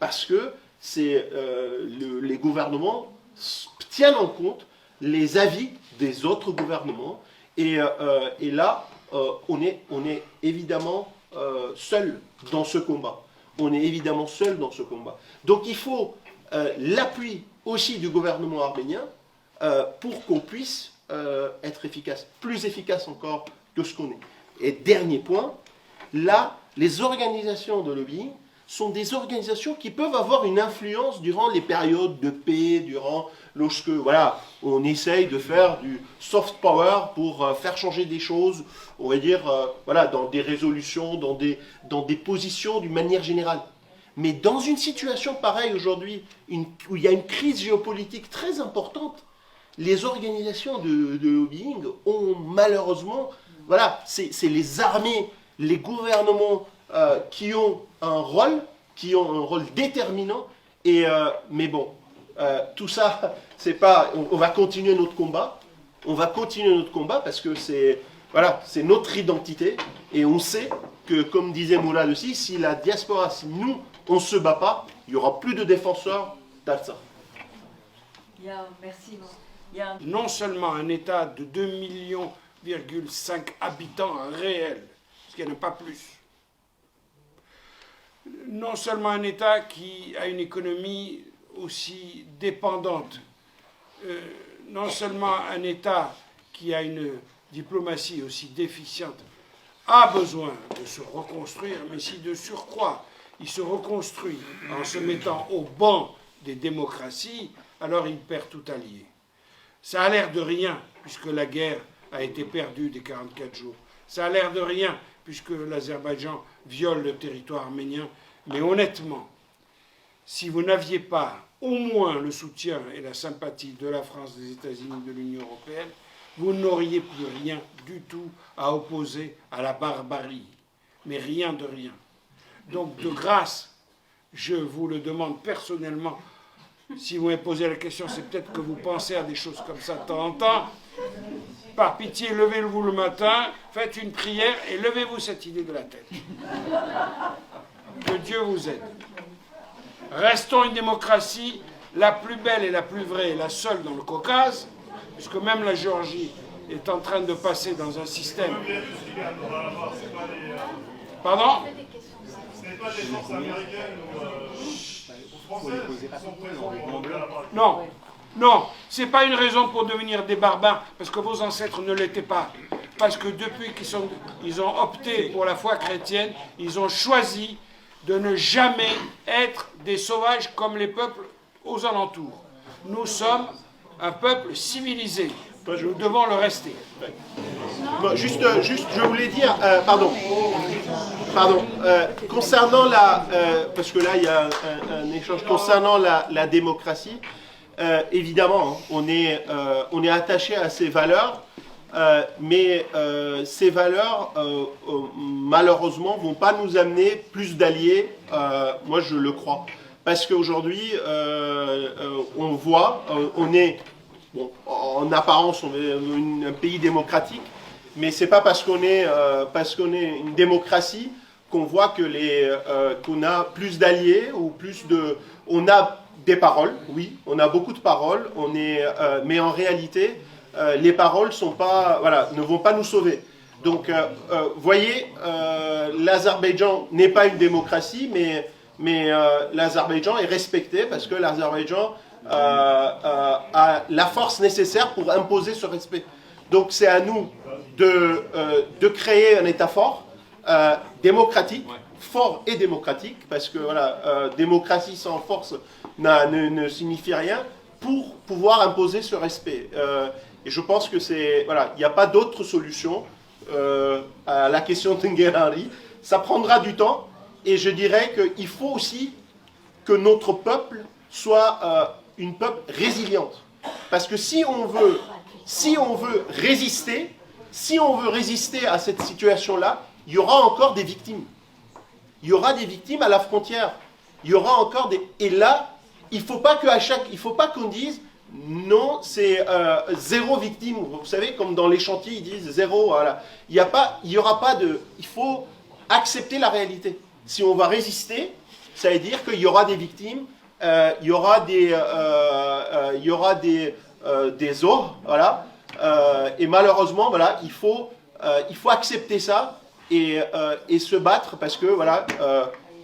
parce que les gouvernements tiennent en compte les avis des autres gouvernements. Et là, on est évidemment seul dans ce combat. On est évidemment seul dans ce combat. Donc il faut l'appui aussi du gouvernement arménien pour qu'on puisse être efficace, plus efficace encore que ce qu'on est. Et dernier point, là, les organisations de lobbying sont des organisations qui peuvent avoir une influence durant les périodes de paix, lorsque on essaye de faire du soft power pour faire changer des choses, on va dire, dans des résolutions, dans des positions d'une manière générale. Mais dans une situation pareille aujourd'hui, où il y a une crise géopolitique très importante, les organisations de lobbying ont malheureusement, c'est les armées, les gouvernements qui ont un rôle déterminant. Mais bon, tout ça, c'est pas. On va continuer notre combat. On va continuer notre combat parce que c'est notre identité. Et on sait que, comme disait Mourad aussi, si la diaspora, si nous, on ne se bat pas, il n'y aura plus de défenseurs d'Artsakh. Merci. Non seulement un État de 2,5 millions habitants réels, parce qu'il n'y en a pas plus. Non seulement un État qui a une économie aussi dépendante, non seulement un État qui a une diplomatie aussi déficiente, a besoin de se reconstruire, mais si de surcroît il se reconstruit en se mettant au banc des démocraties, alors il perd tout allié. Ça a l'air de rien, puisque la guerre a été perdue des 44 jours. Ça a l'air de rien, puisque l'Azerbaïdjan viole le territoire arménien. Mais honnêtement, si vous n'aviez pas au moins le soutien et la sympathie de la France, des États-Unis, de l'Union européenne, vous n'auriez plus rien du tout à opposer à la barbarie. Mais rien de rien. Donc, de grâce, je vous le demande personnellement, si vous me posez la question, c'est peut-être que vous pensez à des choses comme ça de temps en temps, Par pitié, levez-vous le matin, faites une prière et levez-vous cette idée de la tête. Que Dieu vous aide. Restons une démocratie la plus belle et la plus vraie et la seule dans le Caucase, puisque même la Géorgie est en train de passer dans un système... Pardon? Ce n'est pas des forces américaines ou françaises qui sont présentes. Non, non, c'est pas une raison pour devenir des barbares, parce que vos ancêtres ne l'étaient pas. Parce que depuis qu'ils ont opté pour la foi chrétienne, ils ont choisi de ne jamais être des sauvages comme les peuples aux alentours. Nous sommes un peuple civilisé. Nous devons le rester. Bon, juste, je voulais dire, concernant la, parce que là il y a un échange concernant la démocratie. Évidemment, on est attaché à ces valeurs, mais ces valeurs, malheureusement, vont pas nous amener plus d'alliés. Moi, je le crois, parce qu'aujourd'hui, on voit, on est bon, en apparence, on est un pays démocratique, mais c'est pas parce qu'on est une démocratie qu'on voit que qu'on a plus d'alliés ou plus de, on a des paroles, oui, on a beaucoup de paroles, mais en réalité, les paroles ne vont pas nous sauver. Donc, voyez, l'Azerbaïdjan n'est pas une démocratie, mais l'Azerbaïdjan est respecté parce que l'Azerbaïdjan a la force nécessaire pour imposer ce respect. Donc, c'est à nous de créer un État fort, démocratique, fort et démocratique, parce que démocratie sans force ne signifie rien, pour pouvoir imposer ce respect. Et je pense que il n'y a pas d'autre solution à la question de Nguerari. Ça prendra du temps, et je dirais qu'il faut aussi que notre peuple soit une peuple résiliente. Parce que si on veut résister à cette situation-là, il y aura encore des victimes. Il y aura des victimes à la frontière. Il y aura encore des... Et là, il ne faut pas qu'on dise non, c'est 0 victime. Vous savez, comme dans les chantiers, ils disent 0. Voilà. Il y aura pas de... Il faut accepter la réalité. Si on va résister, ça veut dire qu'il y aura des victimes, il y aura des os, voilà. Et malheureusement, voilà, il faut accepter ça et se battre parce que voilà,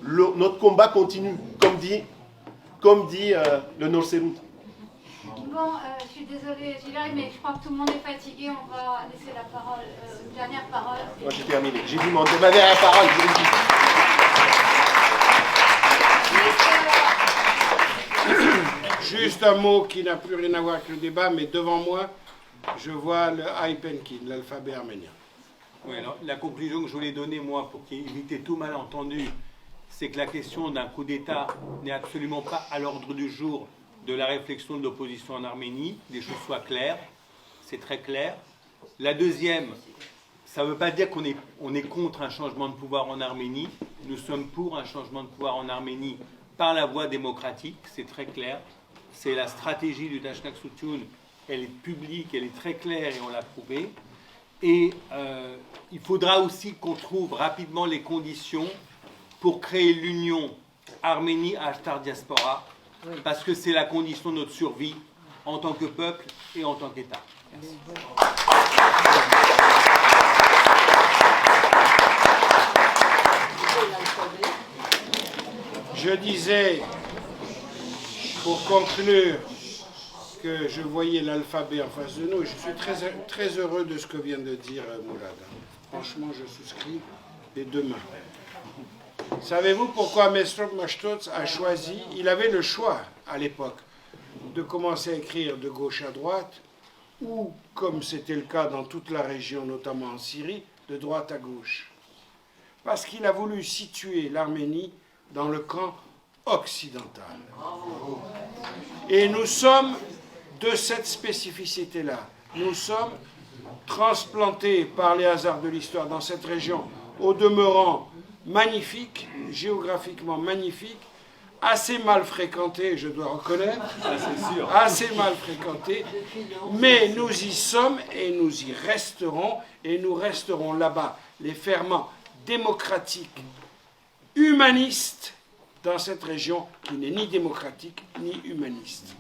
notre combat continue, comme dit le Norserut. Bon, je suis désolée, Gilles, mais je crois que tout le monde est fatigué. On va laisser la parole, une dernière parole. Moi, j'ai terminé. J'ai dit ma dernière parole. Juste un mot qui n'a plus rien à voir avec le débat, mais devant moi, je vois le Aipenkin, l'alphabet arménien. Oui, alors, la conclusion que je voulais donner, moi, pour éviter tout malentendu, c'est que la question d'un coup d'État n'est absolument pas à l'ordre du jour de la réflexion de l'opposition en Arménie. Les choses soient claires, c'est très clair. La deuxième, ça ne veut pas dire qu'on est contre un changement de pouvoir en Arménie. Nous sommes pour un changement de pouvoir en Arménie par la voie démocratique, c'est très clair. C'est la stratégie du Tashnak Soutoun, elle est publique, elle est très claire et on l'a prouvé. Et il faudra aussi qu'on trouve rapidement les conditions pour créer l'union Arménie-Ashtar-Diaspora, parce que c'est la condition de notre survie en tant que peuple et en tant qu'État. Merci. Je disais, pour conclure, que je voyais l'alphabet en face de nous, et je suis très heureux de ce que vient de dire Moulad. Franchement, je souscris des deux mains. Savez-vous pourquoi Mesrop Mashtots a choisi, il avait le choix à l'époque, de commencer à écrire de gauche à droite, ou, comme c'était le cas dans toute la région, notamment en Syrie, de droite à gauche. Parce qu'il a voulu situer l'Arménie dans le camp occidental. Et nous sommes de cette spécificité-là. Nous sommes transplantés par les hasards de l'histoire dans cette région, au demeurant magnifique, géographiquement magnifique, assez mal fréquentée, je dois reconnaître, assez mal fréquentée, mais nous y sommes et nous y resterons, et nous resterons là-bas, les ferments démocratiques, humanistes, dans cette région qui n'est ni démocratique ni humaniste.